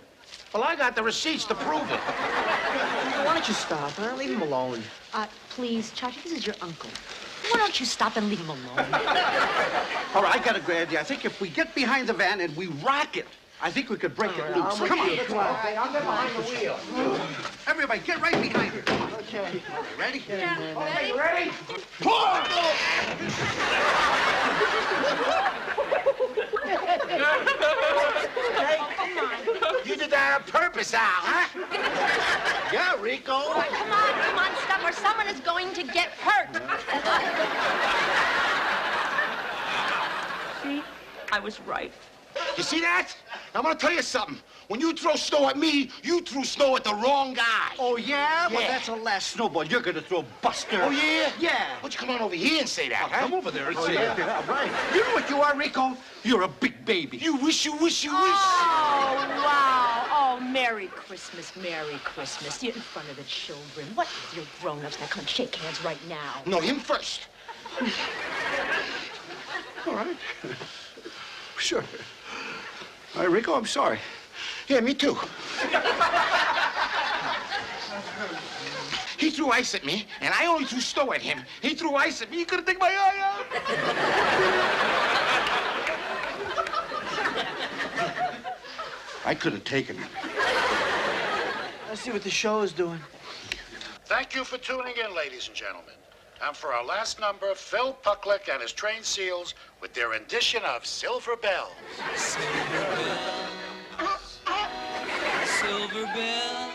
Well, I got the receipts to prove it. Why don't you stop, huh? Leave him alone. Please, Chachi, this is your uncle. Why don't you stop and leave him alone? All right, I got a great idea. I think if we get behind the van and we rock it, I think we could break it loose. Come on. Come on. I'll get behind the wheel. Everybody, get right behind her. Okay. Ready? Yeah, Okay, ready? You did that on purpose, Al, huh? Yeah, Rico. Come on, stop, or someone is going to get hurt. See, I was right. You see that? I'm gonna tell you something. When you throw snow at me, you threw snow at the wrong guy. Oh, yeah? Well, Yeah. that's the last snowball you're gonna throw, Buster. Oh, yeah? Yeah. Why don't you come on over here and say that, huh? Come over there and say yeah. it. Yeah, right. You know what you are, Rico? You're a big baby. You wish. Oh, wow. Oh, Merry Christmas, Merry Christmas. You're in front of the children. What is your grown-ups? Now, come on, shake hands right now. No, him first. All right. Sure. All right, Rico, I'm sorry. Yeah, me too. He threw ice at me, and I only threw snow at him. He threw ice at me. He could have taken my eye out. I could have taken it. Let's see what the show is doing. Thank you for tuning in, ladies and gentlemen. And for our last number, Phil Pucklick and his trained seals with their rendition of Silver Bells. Silver Bell,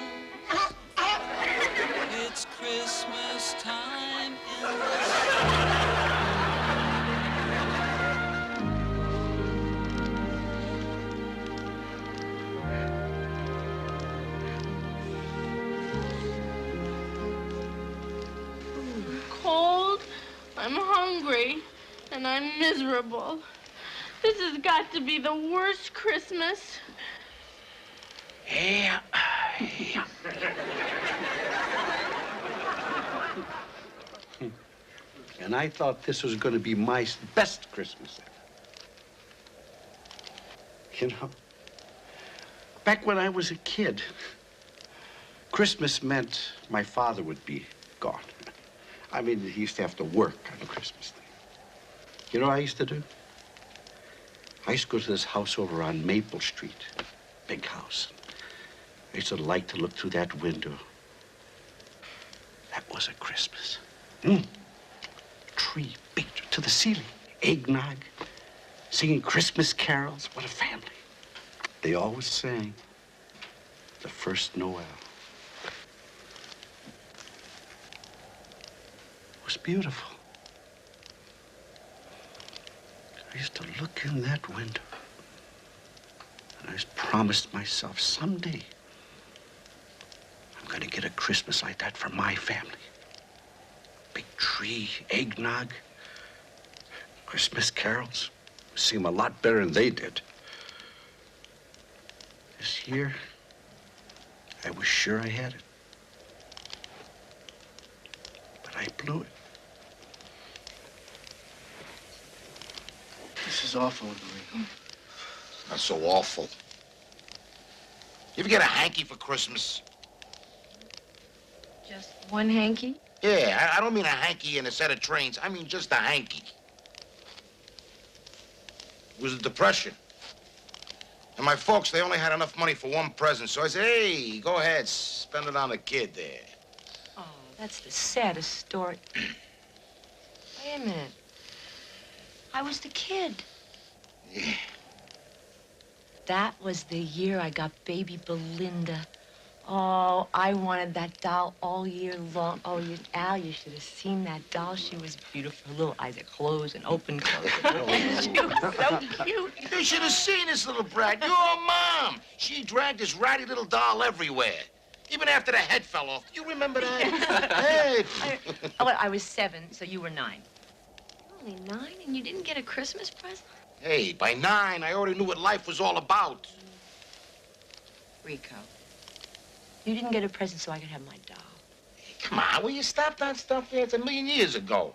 it's Christmas time in the Cold, I'm hungry, and I'm miserable. This has got to be the worst Christmas. Yeah. And I thought this was going to be my best Christmas ever. You know, back when I was a kid, Christmas meant my father would be gone. I mean, he used to have to work on Christmas Day. You know what I used to do? I used to go to this house over on Maple Street, big house. I used to like to look through that window. That was a Christmas. Tree, big, to the ceiling. Eggnog, singing Christmas carols. What a family. They always sang the first Noel. It was beautiful. I used to look in that window, and I just promised myself someday I'm gonna get a Christmas like that for my family. Big tree, eggnog, Christmas carols. Sing them a lot better than they did. This year, I was sure I had it. But I blew it. This is awful, Enrico. Not so awful. You ever get a hanky for Christmas? Just one hanky? Yeah, I don't mean a hanky and a set of trains. I mean just a hanky. It was a depression. And my folks, they only had enough money for one present. So I said, hey, go ahead, spend it on the kid there. Oh, that's the saddest story. Wait a minute. I was the kid. Yeah. That was the year I got baby Belinda. Oh, I wanted that doll all year long. Oh, Al, you should have seen that doll. She was beautiful. Her little eyes are closed and open. She was so cute. You should have seen this little brat. Your mom. She dragged this ratty little doll everywhere. Even after the head fell off. You remember that? Hey. I was 7, so you were 9. Only 9 and you didn't get a Christmas present? Hey, by 9, I already knew what life was all about. Rico, you didn't get a present so I could have my doll. Come on, will you stop that stuff there? It's 1,000,000 years ago.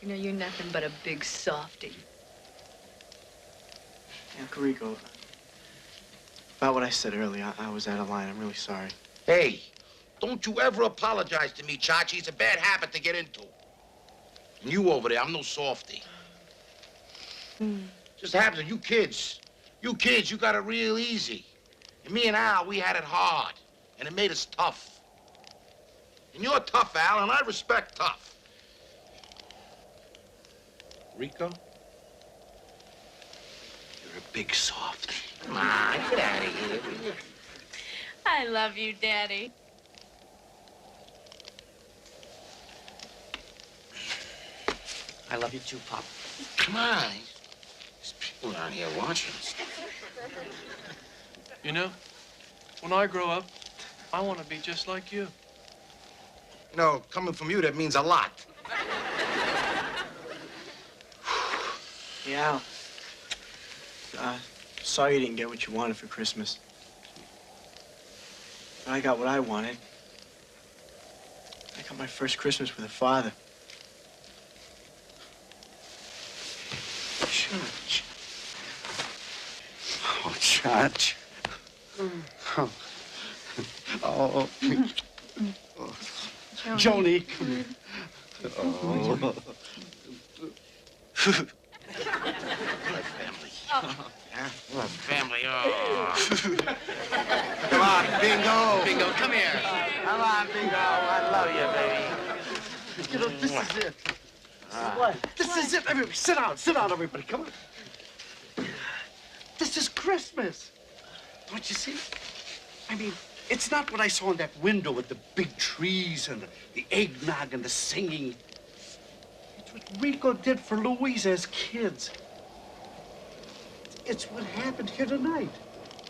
You know, you're nothing but a big softy. Uncle Rico, about what I said earlier, I was out of line. I'm really sorry. Hey, don't you ever apologize to me, Chachi. It's a bad habit to get into. And you over there, I'm no softy. Just happens that you kids, you got it real easy. And me and Al, we had it hard. And it made us tough. And you're tough, Al, and I respect tough. Rico? You're a big softy. Come on, get out of here, will you? I love you, Daddy. I love you too, Pop. Come on. There's people around here watching us. You know, when I grow up, I want to be just like you. No, coming from you, that means a lot. Yeah, Al. Sorry you didn't get what you wanted for Christmas. But I got what I wanted. I got my first Christmas with a father. Chach. Oh, Chach. Oh. Oh. Joanie, come here. Oh. What family. Oh. Come on, Bingo. Bingo, come here. Come on, Bingo. I love you, baby. You know, this is it. What? This is it. Everybody, sit down, everybody. Come on. This is Christmas. Don't you see? I mean, it's not what I saw in that window with the big trees and the eggnog and the singing. It's what Rico did for Louise as kids. It's what happened here tonight.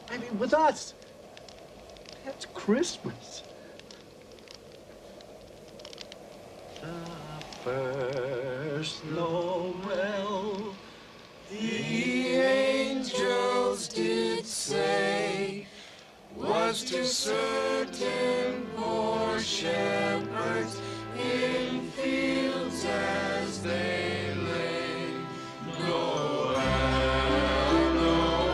I mean, with us. That's Christmas. The first Noel, the angels did say, was to certain poor shepherds in fields as they lay. Noel, Noel,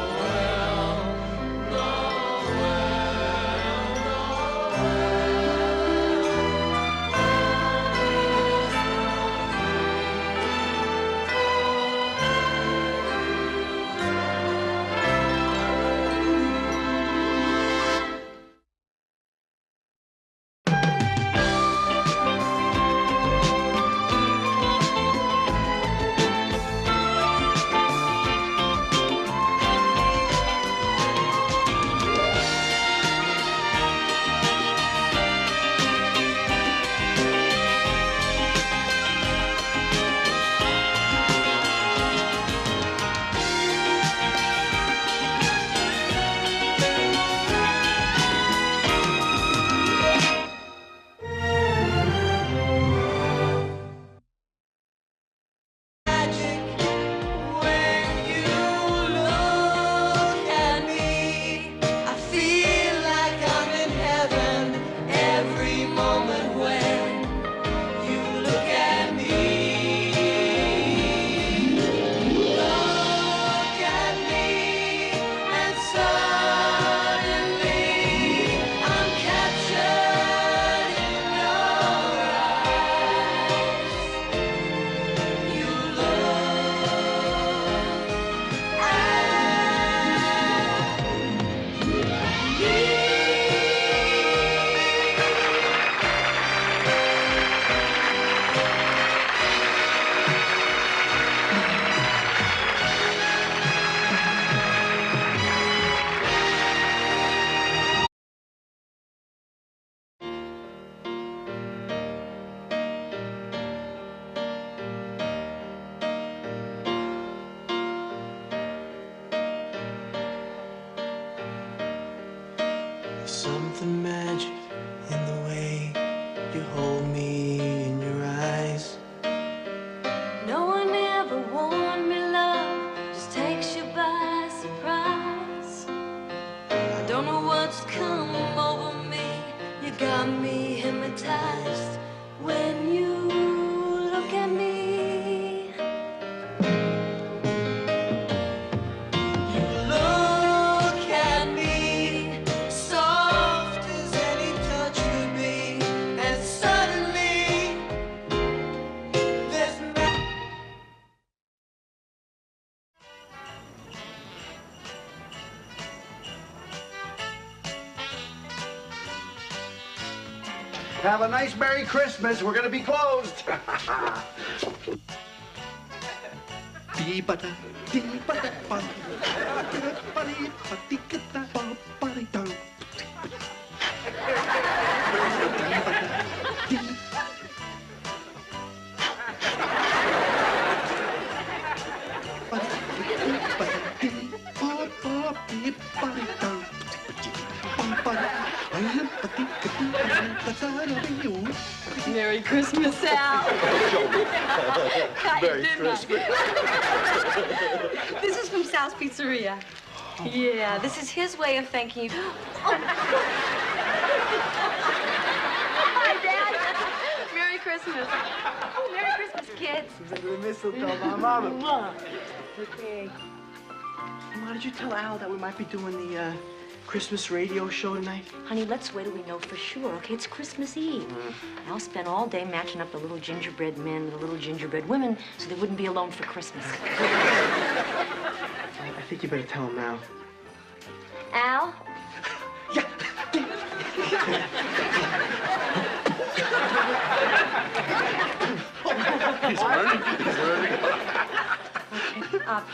Something magic in the way you hold me in your eyes. No one ever warned me love just takes you by surprise. I don't know what's come over me. You got me hypnotized when you look at me. Have a nice Merry Christmas. We're gonna be closed. Merry Christmas, Al. Merry Christmas. This is from Sal's Pizzeria. Yeah, this is his way of thanking you. Hi, Dad. Merry Christmas. Oh, Merry Christmas, kids. Mistletoe, my mama. Okay. Why did you tell Al that we might be doing the Christmas radio show tonight? Honey, let's wait till we know for sure, okay? It's Christmas Eve. I'll spend all day matching up the little gingerbread men with the little gingerbread women so they wouldn't be alone for Christmas. I think you better tell him now. Al? He's learning.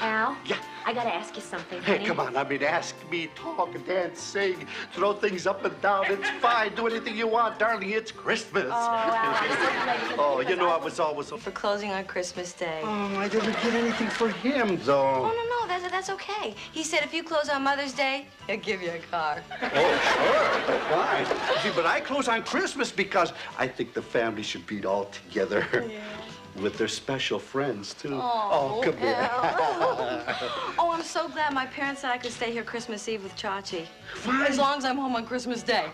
Al? Yeah? I gotta ask you something, Hey, honey. come on. I mean, ask me, talk, dance, sing, throw things up and down. It's fine. Do anything you want, darling. It's Christmas. Oh, Al, I'm so glad you Oh, you know, I was always so... for closing on Christmas Day. Oh, I didn't get anything for him, though. Oh, no, that's okay. He said if you close on Mother's Day, he'll give you a car. Oh, sure. Fine. See, but I close on Christmas because I think the family should be all together. Yeah. With their special friends, too. Oh, come here. Oh, I'm so glad my parents said I could stay here Christmas Eve with Chachi. Fine. As long as I'm home on Christmas Day.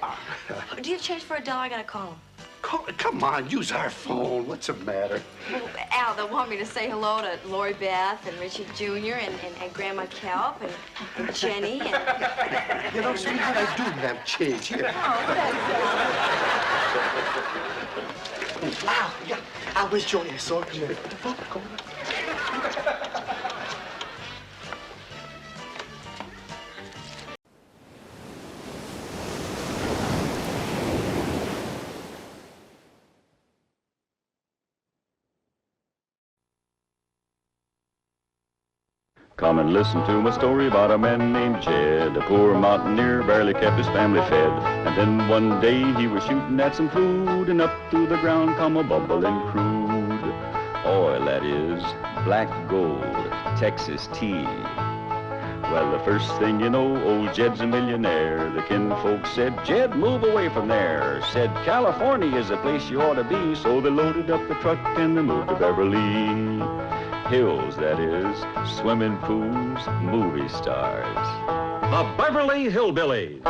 Do you have change for $1? I gotta call him. Come on, use our phone. What's the matter? Well, Al, they'll want me to say hello to Lori Beth and Richard Jr. and Grandma Kelp and Jenny and... You know, sweetheart, I do have change here. Wow, yeah. Al, where's Joanie? I saw her come in. Come on. Come and listen to my story about a man named Jed. A poor mountaineer barely kept his family fed. And then one day he was shooting at some food, and up through the ground come a bubbling crude oil, that is, black gold, Texas tea. Well, the first thing you know, old Jed's a millionaire. The kinfolk said, Jed, move away from there. Said, California is the place you ought to be. So they loaded up the truck and they moved to Beverly Hills, that is, swimming pools, movie stars. The Beverly Hillbillies.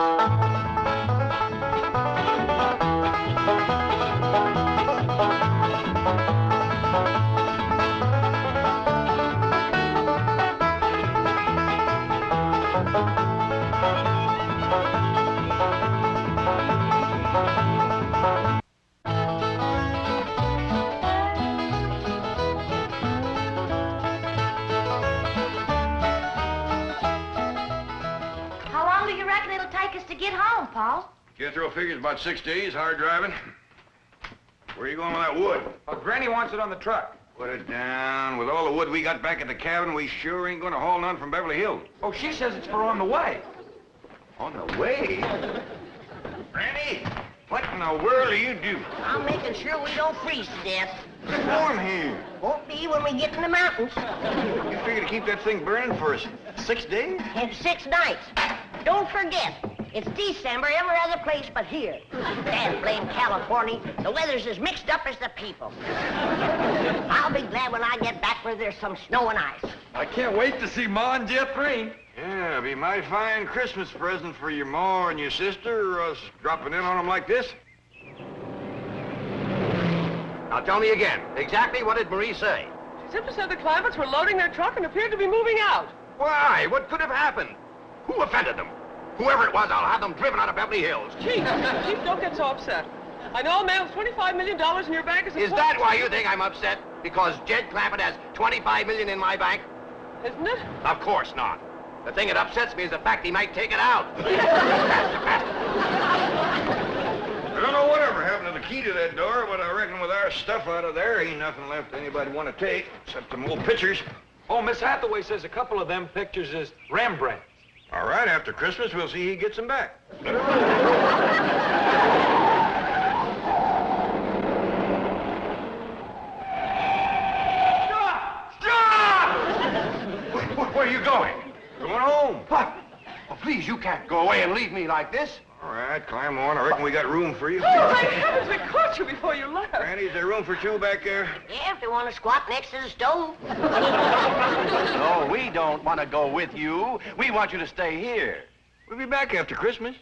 To get home, Paul. Jethro figures about 6 days, hard driving. Where are you going with that wood? Granny wants it on the truck. Put it down. With all the wood we got back at the cabin, we sure ain't gonna haul none from Beverly Hills. Oh, she says it's for on the way. On the way? Granny, what in the world are you doing? I'm making sure we don't freeze to death. It's warm here. Won't be when we get in the mountains. You figure to keep that thing burning for 6 days? And 6 nights. Don't forget, it's December every other place but here. Dad blame California. The weather's as mixed up as the people. I'll be glad when I get back where there's some snow and ice. I can't wait to see Ma and Jeff Green. Yeah, it'll be a mighty fine Christmas present for your ma and your sister, or us dropping in on them like this. Now tell me again, exactly what did Marie say? She simply said the Clampetts were loading their truck and appeared to be moving out. Why? What could have happened? Who offended them? Whoever it was, I'll have them driven out of Beverly Hills. Chief, don't get so upset. I know a man with $25 million in your bank Is that why you think I'm upset? Because Jed Clampett has $25 million in my bank? Isn't it? Of course not. The thing that upsets me is the fact he might take it out. I don't know whatever happened to the key to that door, but I reckon with our stuff out of there, ain't nothing left anybody want to take, except them old pictures. Oh, Miss Hathaway says a couple of them pictures is Rembrandt. All right, after Christmas, we'll see he gets them back. Stop! Where are you going? Going home. What? Oh, please, you can't go away and leave me like this. All right, climb on. I reckon we got room for you. Oh, my heavens, we caught you before you left. Granny, is there room for 2 back there? Yeah, if they want to squat next to the stove. No, we don't want to go with you. We want you to stay here. We'll be back after Christmas.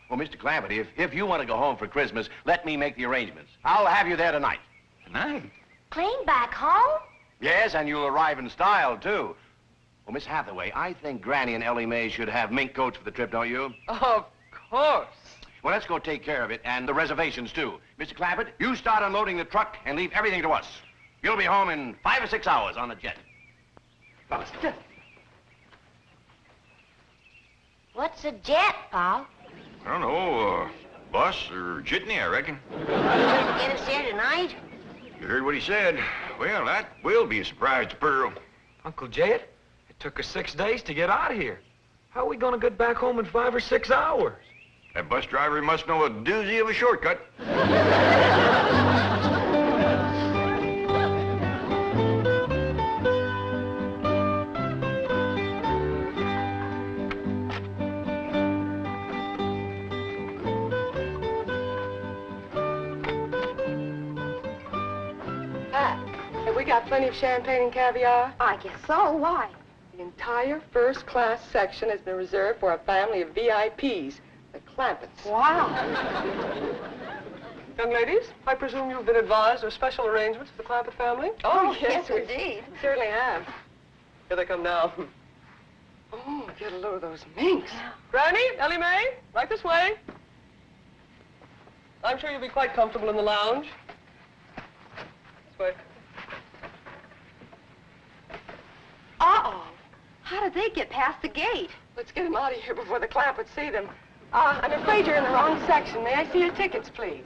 Well, Mr. Clampett, if you want to go home for Christmas, let me make the arrangements. I'll have you there tonight. Tonight? Clean back home? Yes, and you'll arrive in style, too. Well, Miss Hathaway, I think Granny and Ellie Mae should have mink coats for the trip, don't you? Of course. Well, let's go take care of it, and the reservations, too. Mr. Clampett, you start unloading the truck and leave everything to us. You'll be home in 5 or 6 hours on the jet. Faster. What's a jet, Paul? I don't know, bus or jitney, I reckon. You gonna get us there tonight? You heard what he said. Well, that will be a surprise to Pearl. Uncle Jed, it took us 6 days to get out of here. How are we gonna get back home in 5 or 6 hours? That bus driver must know a doozy of a shortcut. Have we got plenty of champagne and caviar? I guess so. Why? The entire first-class section has been reserved for a family of VIPs, the Clampetts. Wow. Young ladies, I presume you've been advised of special arrangements for the Clampett family? Oh, yes, indeed. We certainly have. Here they come now. Oh, get a load of those minks. Granny, Ellie Mae, right this way. I'm sure you'll be quite comfortable in the lounge. This way. Uh-oh. How did they get past the gate? Let's get them out of here before the Clampetts see them. I'm afraid you're in the wrong section. May I see your tickets, please?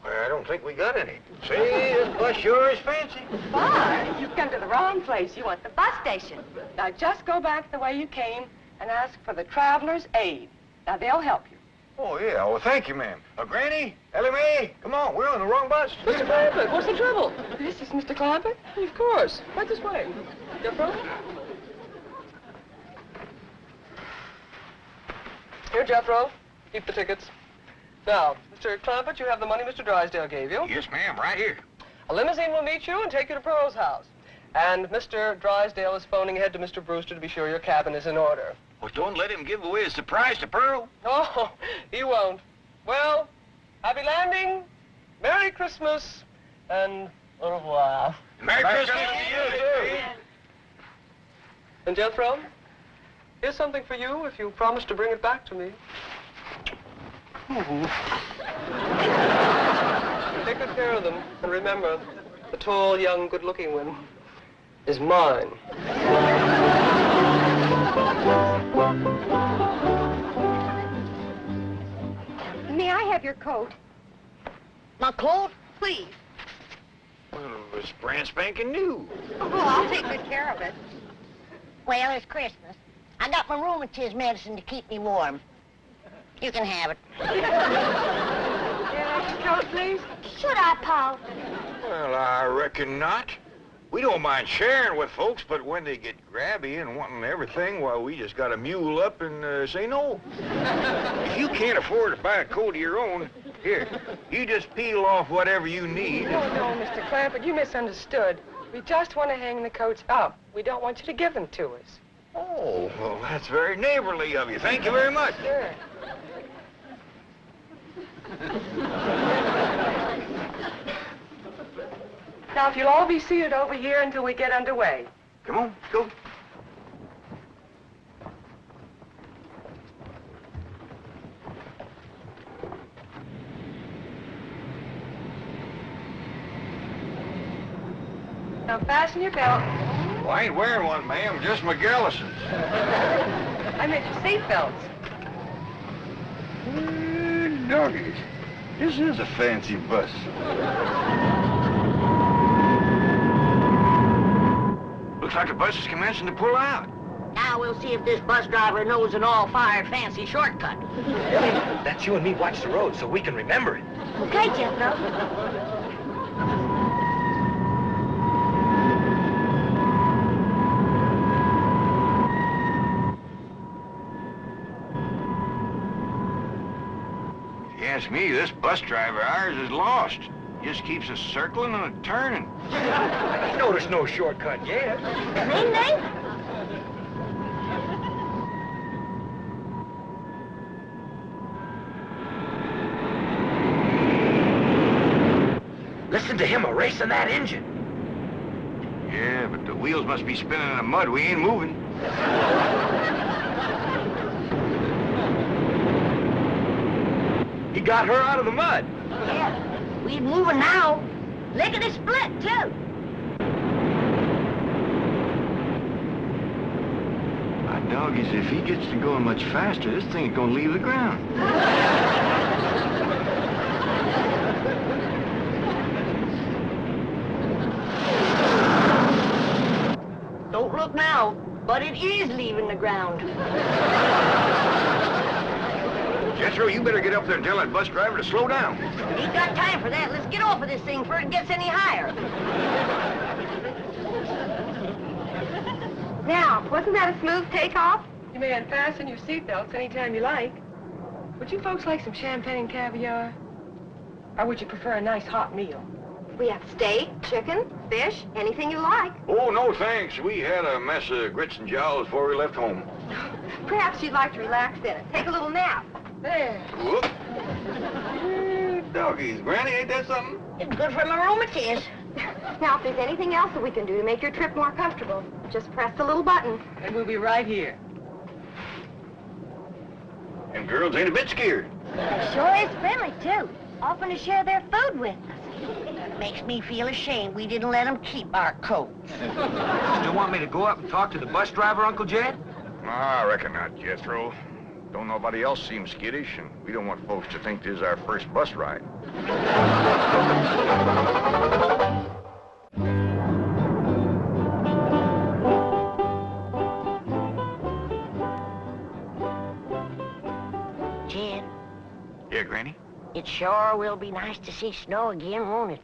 Well, I don't think we got any. See, this bus sure is fancy. But you've come to the wrong place. You want the bus station. Now, just go back the way you came and ask for the Traveler's Aid. Now, they'll help you. Oh, yeah. Well, thank you, ma'am. Granny, Ellie Mae, come on. We're on the wrong bus. Mr. Clampett, what's the trouble? This is Mr. Clampett? Of course. Right this way. Jeffro? Here, Jeffro. Keep the tickets. Now, Mr. Clampett, you have the money Mr. Drysdale gave you. Yes, ma'am. Right here. A limousine will meet you and take you to Pearl's house. And Mr. Drysdale is phoning ahead to Mr. Brewster to be sure your cabin is in order. Well, don't let him give away a surprise to Pearl. Oh, he won't. Well, happy landing, Merry Christmas, and au revoir. Merry Christmas to you, too. And Jethro, here's something for you if you promise to bring it back to me. Take good care of them, and remember, the tall, young, good-looking one is mine. May I have your coat? My coat? Please. Well, it was brand spanking new. Oh, I'll take good care of it. Well, it's Christmas. I got my rheumatism medicine to keep me warm. You can have it. Can I have your coat, please? Should I, Paul? Well, I reckon not. We don't mind sharing with folks, but when they get grabby and wanting everything, well, we just gotta mule up and say no. If you can't afford to buy a coat of your own, here, you just peel off whatever you need. No, Mr. Clampett, you misunderstood. We just want to hang the coats up. We don't want you to give them to us. Oh, well, that's very neighborly of you. Thank you very much. Sure. Now, if you'll all be seated over here until we get underway. Come on, let's go. Now, fasten your belt. Well, I ain't wearing one, ma'am, just my Gallisons. I meant your seat belts. Doggies. This is a fancy bus. Looks like the bus is commencing to pull out. Now we'll see if this bus driver knows an all-fired fancy shortcut. That's you and me watch the road so we can remember it. Okay, Jethro. If you ask me, this bus driver of ours is lost. Just keeps us circling and a turning. I know there's no shortcut yet. Ding, ding. Listen to him erasing that engine. Yeah, but the wheels must be spinning in the mud. We ain't moving. He got her out of the mud. Yeah, we moving now. Look at the split, too. My doggies, if he gets to going much faster, this thing is gonna leave the ground. Don't look now, but it is leaving the ground. Jethro, you better get up there and tell that bus driver to slow down. Ain't got time for that. Let's get off of this thing before it gets any higher. Now, wasn't that a smooth takeoff? You may unfasten your seatbelts anytime you like. Would you folks like some champagne and caviar? Or would you prefer a nice hot meal? We have steak, chicken, fish, anything you like. Oh, no thanks. We had a mess of grits and jowls before we left home. Perhaps you'd like to relax in it. Take a little nap. There. Whoop. Doggies, Granny, ain't that something? It's good for the rheumatiz. Now, if there's anything else that we can do to make your trip more comfortable, just press the little button. And we'll be right here. Them girls ain't a bit scared. Sure is friendly, too. Offering to share their food with us. Makes me feel ashamed we didn't let them keep our coats. You want me to go up and talk to the bus driver, Uncle Jed? I reckon not, Jethro. Don't nobody else seem skittish, and we don't want folks to think this is our first bus ride. Jed. Yeah, Granny? It sure will be nice to see snow again, won't it?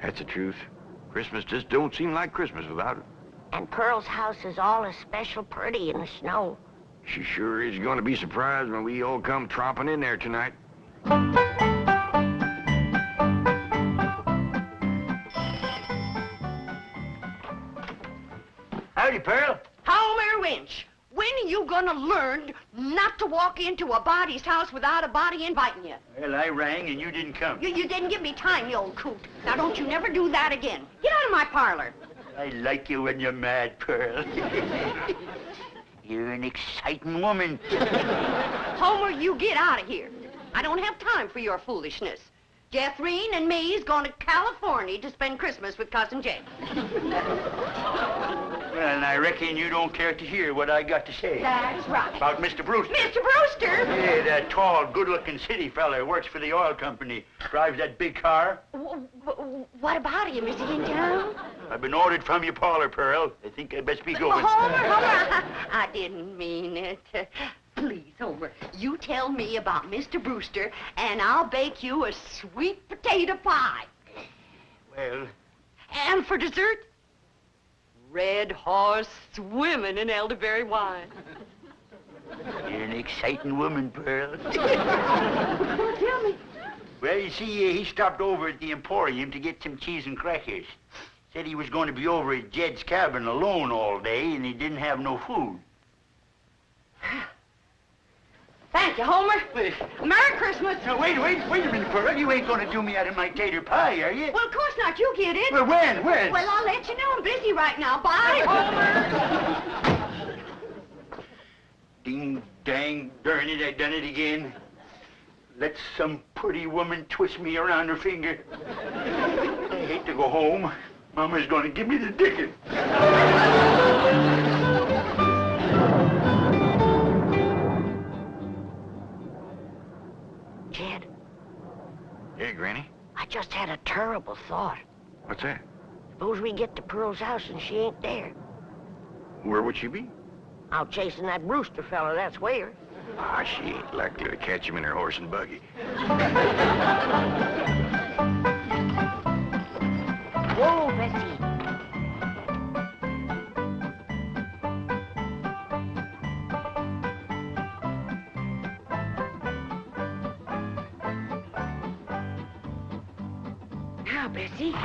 That's the truth. Christmas just don't seem like Christmas without it. And Pearl's house is all especial pretty in the snow. She sure is going to be surprised when we all come tromping in there tonight. Howdy, Pearl. Homer Winch, when are you gonna learn not to walk into a body's house without a body inviting you? Well, I rang and you didn't come. You didn't give me time, you old coot. Now, don't you never do that again. Get out of my parlor. I like you when you're mad, Pearl. You're an exciting woman. Homer, you get out of here. I don't have time for your foolishness. Jethrine and me's going to California to spend Christmas with Cousin Jake. Well, and I reckon you don't care to hear what I got to say. That's right. About Mr. Brewster. Mr. Brewster? Yeah, that tall, good-looking city fella who works for the oil company. Drives that big car. What about him? Is he in town? I've been ordered from your parlor, Pearl. I think I'd best be going. Homer, I didn't mean it. Please, Homer, you tell me about Mr. Brewster, and I'll bake you a sweet potato pie. Well... And for dessert, red horse swimming in elderberry wine. You're an exciting woman, Pearl. Tell me. Well, you see, he stopped over at the Emporium to get some cheese and crackers. Said he was going to be over at Jed's cabin alone all day, and he didn't have no food. Thank you, Homer. Merry Christmas. Now, wait a minute, Pearl. You ain't going to do me out of my tater pie, are you? Well, of course not. You get it. Well, when? Well, I'll let you know. I'm busy right now. Bye, Homer. Ding, dang, darn it, I done it again. Let some pretty woman twist me around her finger. I hate to go home. Mama's going to give me the dickens. Jed. Hey, Granny. I just had a terrible thought. What's that? Suppose we get to Pearl's house and she ain't there. Where would she be? Out chasing that Brewster fella, that's where. Ah, she ain't likely to catch him in her horse and buggy. Whoa, Bessie. Now, Bessie, if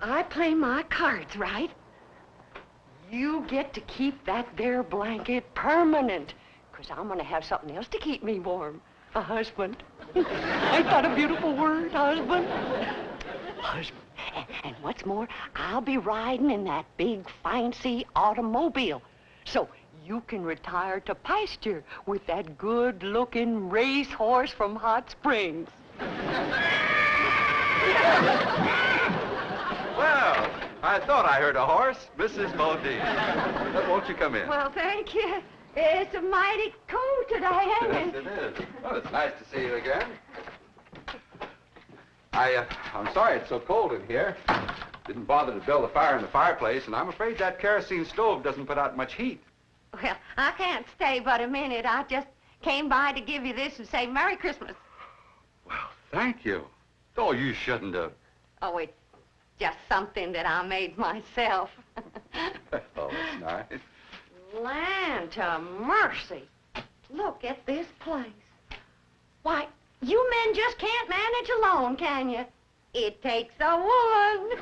I play my cards right, you get to keep that there blanket permanent. Because I'm going to have something else to keep me warm. A husband. Ain't that a beautiful word, husband? Husband. And what's more, I'll be riding in that big, fancy automobile. So you can retire to pasture with that good-looking racehorse from Hot Springs. Well, I thought I heard a horse. Mrs. Modine. Won't you come in? Well, thank you. It's a mighty cold today, ain't Yes, it? it is. Well, it's nice to see you again. I'm sorry it's so cold in here. Didn't bother to build a fire in the fireplace, and I'm afraid that kerosene stove doesn't put out much heat. Well, I can't stay but a minute. I just came by to give you this and say Merry Christmas. Thank you. Oh, you shouldn't have. Oh, it's just something that I made myself. Oh, that's nice. Land to mercy. Look at this place. Why, you men just can't manage alone, can you? It takes a woman.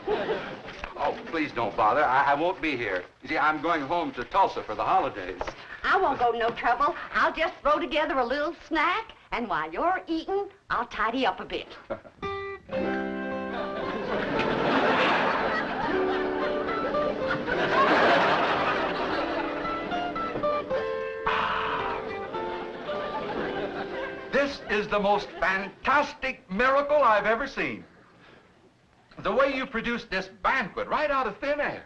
Oh, please don't bother. I won't be here. You see, I'm going home to Tulsa for the holidays. I won't go to no trouble. I'll just throw together a little snack, and while you're eating, I'll tidy up a bit. This is the most fantastic miracle I've ever seen. The way you produced this banquet right out of thin air.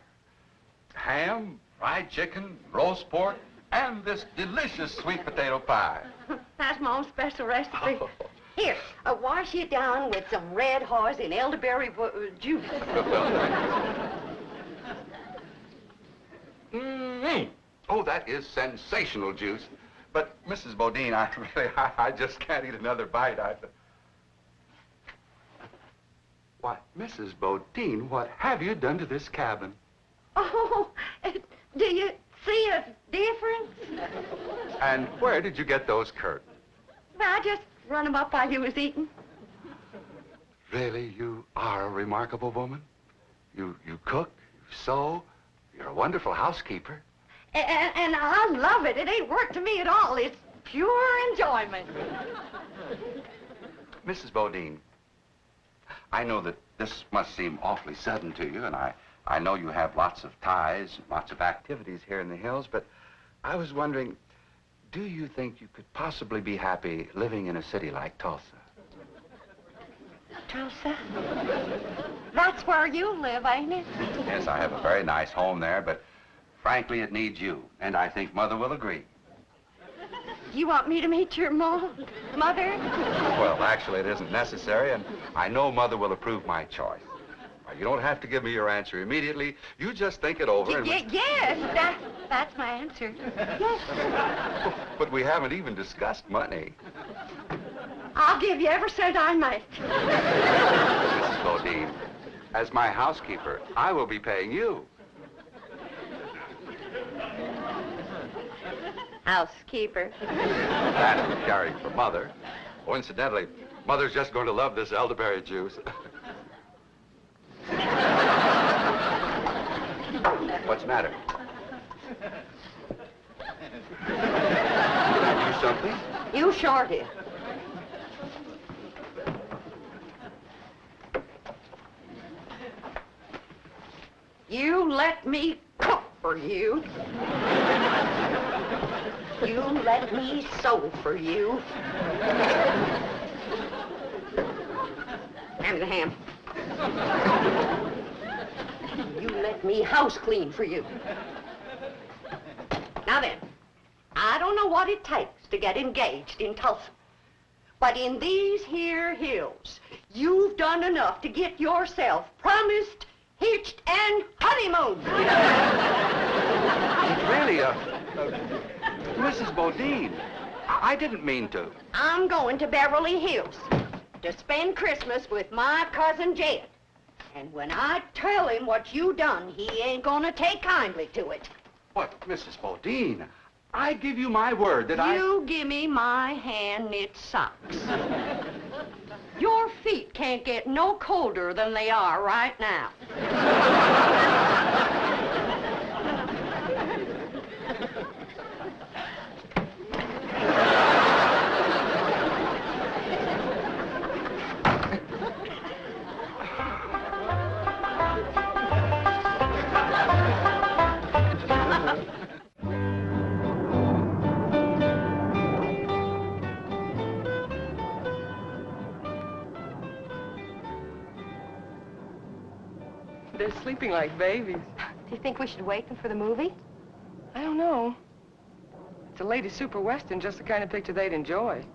Ham, fried chicken, roast pork, and this delicious sweet potato pie. That's my own special recipe. Here, wash it down with some red horse and elderberry juice. Oh, that is sensational juice. But, Mrs. Bodine, I just can't eat another bite. Why, Mrs. Bodine, what have you done to this cabin? Oh, do you see a difference? And where did you get those curtains? Well, I just run them up while you was eating. Really, you are a remarkable woman. You cook, you sew, you're a wonderful housekeeper. And I love it. It ain't work to me at all. It's pure enjoyment. Mrs. Bodine, I know that this must seem awfully sudden to you, and I know you have lots of ties, lots of activities here in the hills, but I was wondering, do you think you could possibly be happy living in a city like Tulsa? Tulsa? That's where you live, ain't it? Yes, I have a very nice home there, but frankly, it needs you, and I think Mother will agree. You want me to meet your mother? Well, actually, it isn't necessary, and I know Mother will approve my choice. Now, you don't have to give me your answer immediately. You just think it over and... Yes, that's my answer. Yes. But we haven't even discussed money. I'll give you every cent I make. Mrs. Bodine, as my housekeeper, I will be paying you. Housekeeper. That would carry for Mother. Oh, incidentally, Mother's just going to love this elderberry juice. What's the matter? Did I do something? You sure did. You let me cook for you. You let me sew for you. Hand me the ham. You let me house clean for you. Now then, I don't know what it takes to get engaged in Tulsa, but in these here hills, you've done enough to get yourself promised, hitched, and honeymooned. Really, Mrs. Bodine, I didn't mean to. I'm going to Beverly Hills to spend Christmas with my cousin Jed. And when I tell him what you done, he ain't gonna take kindly to it. What, Mrs. Bodine? I give you my word that You give me my hand-knit socks. Your feet can't get no colder than they are right now. They're sleeping like babies. Do you think we should wake them for the movie? I don't know. It's a lady super western, just the kind of picture they'd enjoy.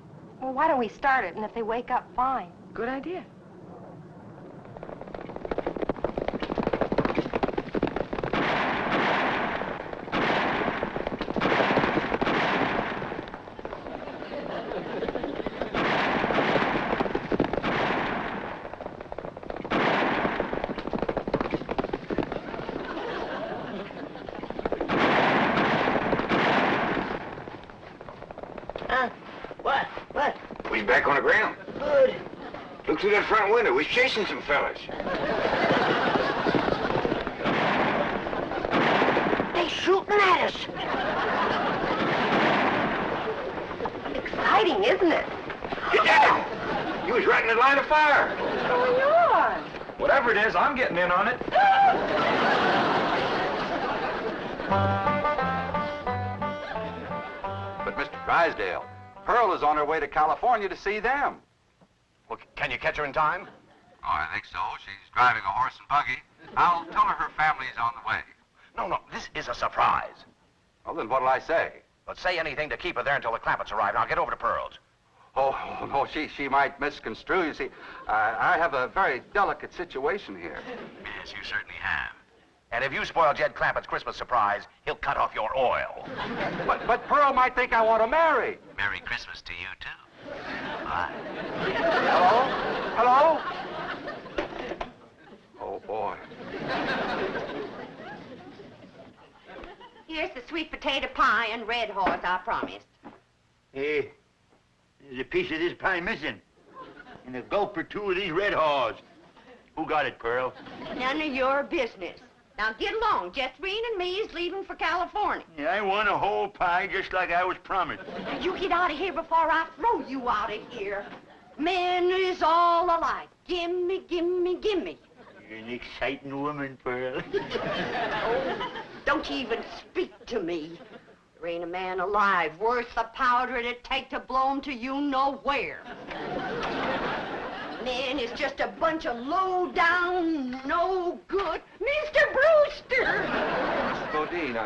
Well, why don't we start it, and if they wake up, fine. Good idea. He's back on the ground. Good. Look through that front window. We're chasing some fellas. They shooting at us. Exciting, isn't it? Get down! You was right in the line of fire. What's going on? Whatever it is, I'm getting in on it. But Mr. Drysdale, Pearl is on her way to California to see them. Well, can you catch her in time? Oh, I think so. She's driving a horse and buggy. I'll tell her family's on the way. No, this is a surprise. Well, then what'll I say? But say anything to keep her there until the Clappets arrive, and I'll get over to Pearl's. Oh, no, she might misconstrue. You see, I have a very delicate situation here. Yes, you certainly have. And if you spoil Jed Clappett's Christmas surprise, he'll cut off your oil. But Pearl might think I want to marry. Merry Christmas to you, too. Bye. Hello? Oh, boy. Here's the sweet potato pie and red horse I promised. Hey, there's a piece of this pie missing. And a gulp or two of these red haws. Who got it, Pearl? None of your business. Now get along. Jethrine and me is leaving for California. Yeah, I want a whole pie just like I was promised. Now you get out of here before I throw you out of here. Men is all alike. Gimme, gimme, gimme. You're an exciting woman, Pearl. Oh, don't you even speak to me. There ain't a man alive worth the powder it'd take to blow him to you nowhere. Man is just a bunch of low-down, no-good Mr. Brewster! Mrs. Bodine,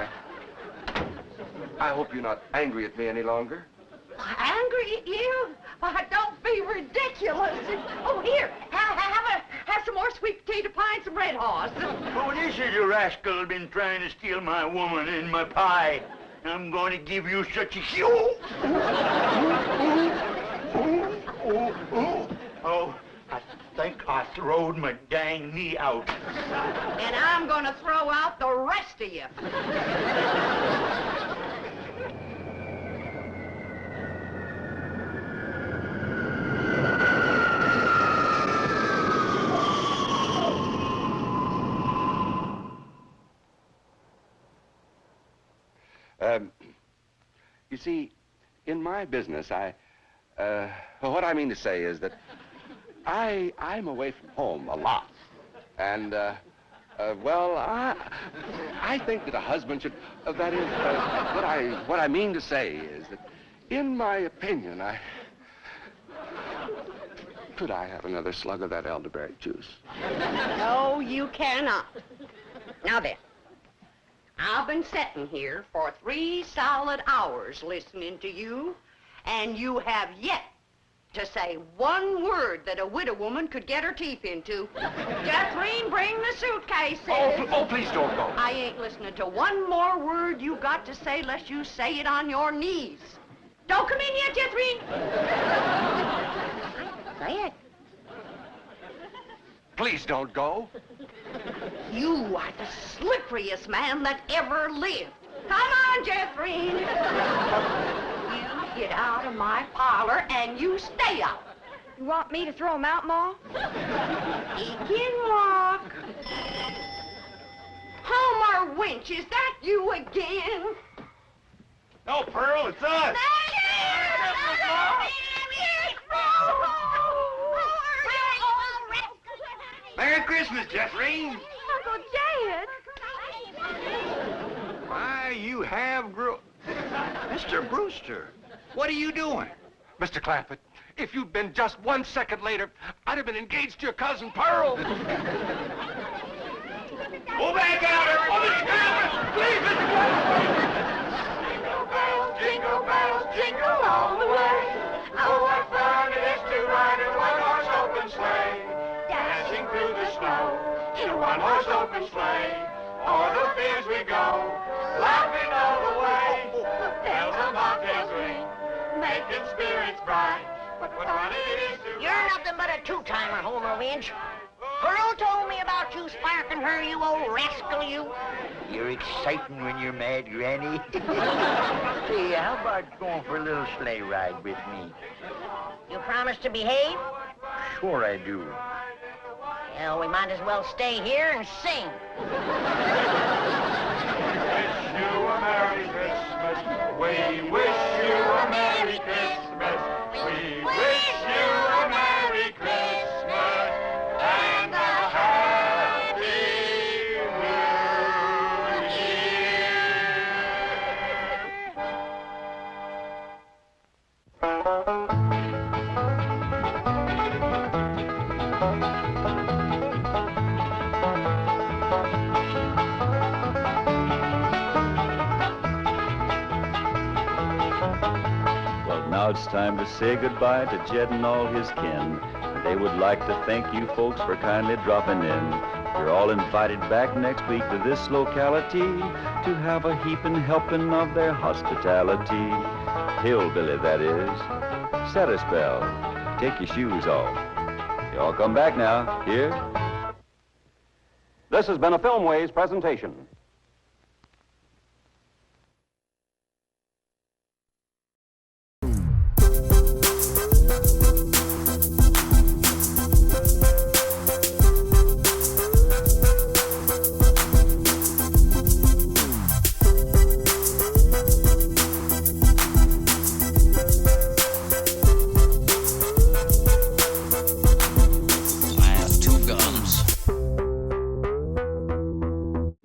I hope you're not angry at me any longer. Angry at you? Why, don't be ridiculous. Oh, here, have some more sweet potato pie and some red horse. Oh, this is a rascal been trying to steal my woman and my pie. I'm going to give you such a... Oh, I think I throwed my dang knee out. And I'm going to throw out the rest of you. You see, in my business, what I mean to say is that I'm away from home a lot. And, well, I think that a husband should, that is, what I mean to say is that, in my opinion, could I have another slug of that elderberry juice? No, you cannot. Now then, I've been sitting here for 3 solid hours listening to you, and you have yet to say one word that a widow woman could get her teeth into. Jethrine, bring the suitcases. Oh, please don't go. I ain't listening to one more word you got to say lest you say it on your knees. Don't come in yet, Jethrine. Say it. Please don't go. You are the slipperiest man that ever lived. Come on, Jethrine. You get out of my parlor and you stay out. You want me to throw him out, Ma? He can walk. Homer Winch, is that you again? No, Pearl, it's us. Merry Christmas, Jethrine. Uncle Jed. Why, you have Mr. Brewster, what are you doing? Mr. Clappett, if you'd been just 1 second later, I'd have been engaged to your cousin Pearl. Pull back out, everybody! Please, Mr. Clapper! Jingle bells, jingle all the way. Oh, what fun it is to ride in a one-horse open sleigh. Dancing through the snow in a one-horse open sleigh. O'er the fields we go, laughing all the way. Bells on bobtails ring, making spirits bright. What fun it is to You're nothing but a two-timer, Homer Winch. Pearl told me about you sparking her, you old rascal, you. You're exciting when you're mad, Granny. Hey, how about going for a little sleigh ride with me? You promise to behave? Sure I do. Well, we might as well stay here and sing. Wish you a Merry Christmas. We wish you a Merry Christmas. We wish you a Merry Christmas and a Happy New Well, now it's time to say goodbye to Jed and all his kin. They would like to thank you folks for kindly dropping in. You're all invited back next week to this locality to have a heaping helping of their hospitality. Hillbilly, that is. Set a spell. Take your shoes off. You all come back now. Here. This has been a Filmways presentation.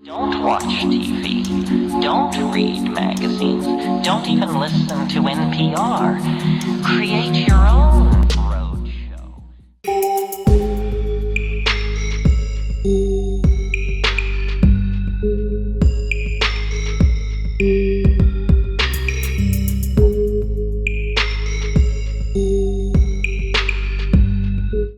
Don't watch TV. Don't read magazines. Don't even listen to NPR. Create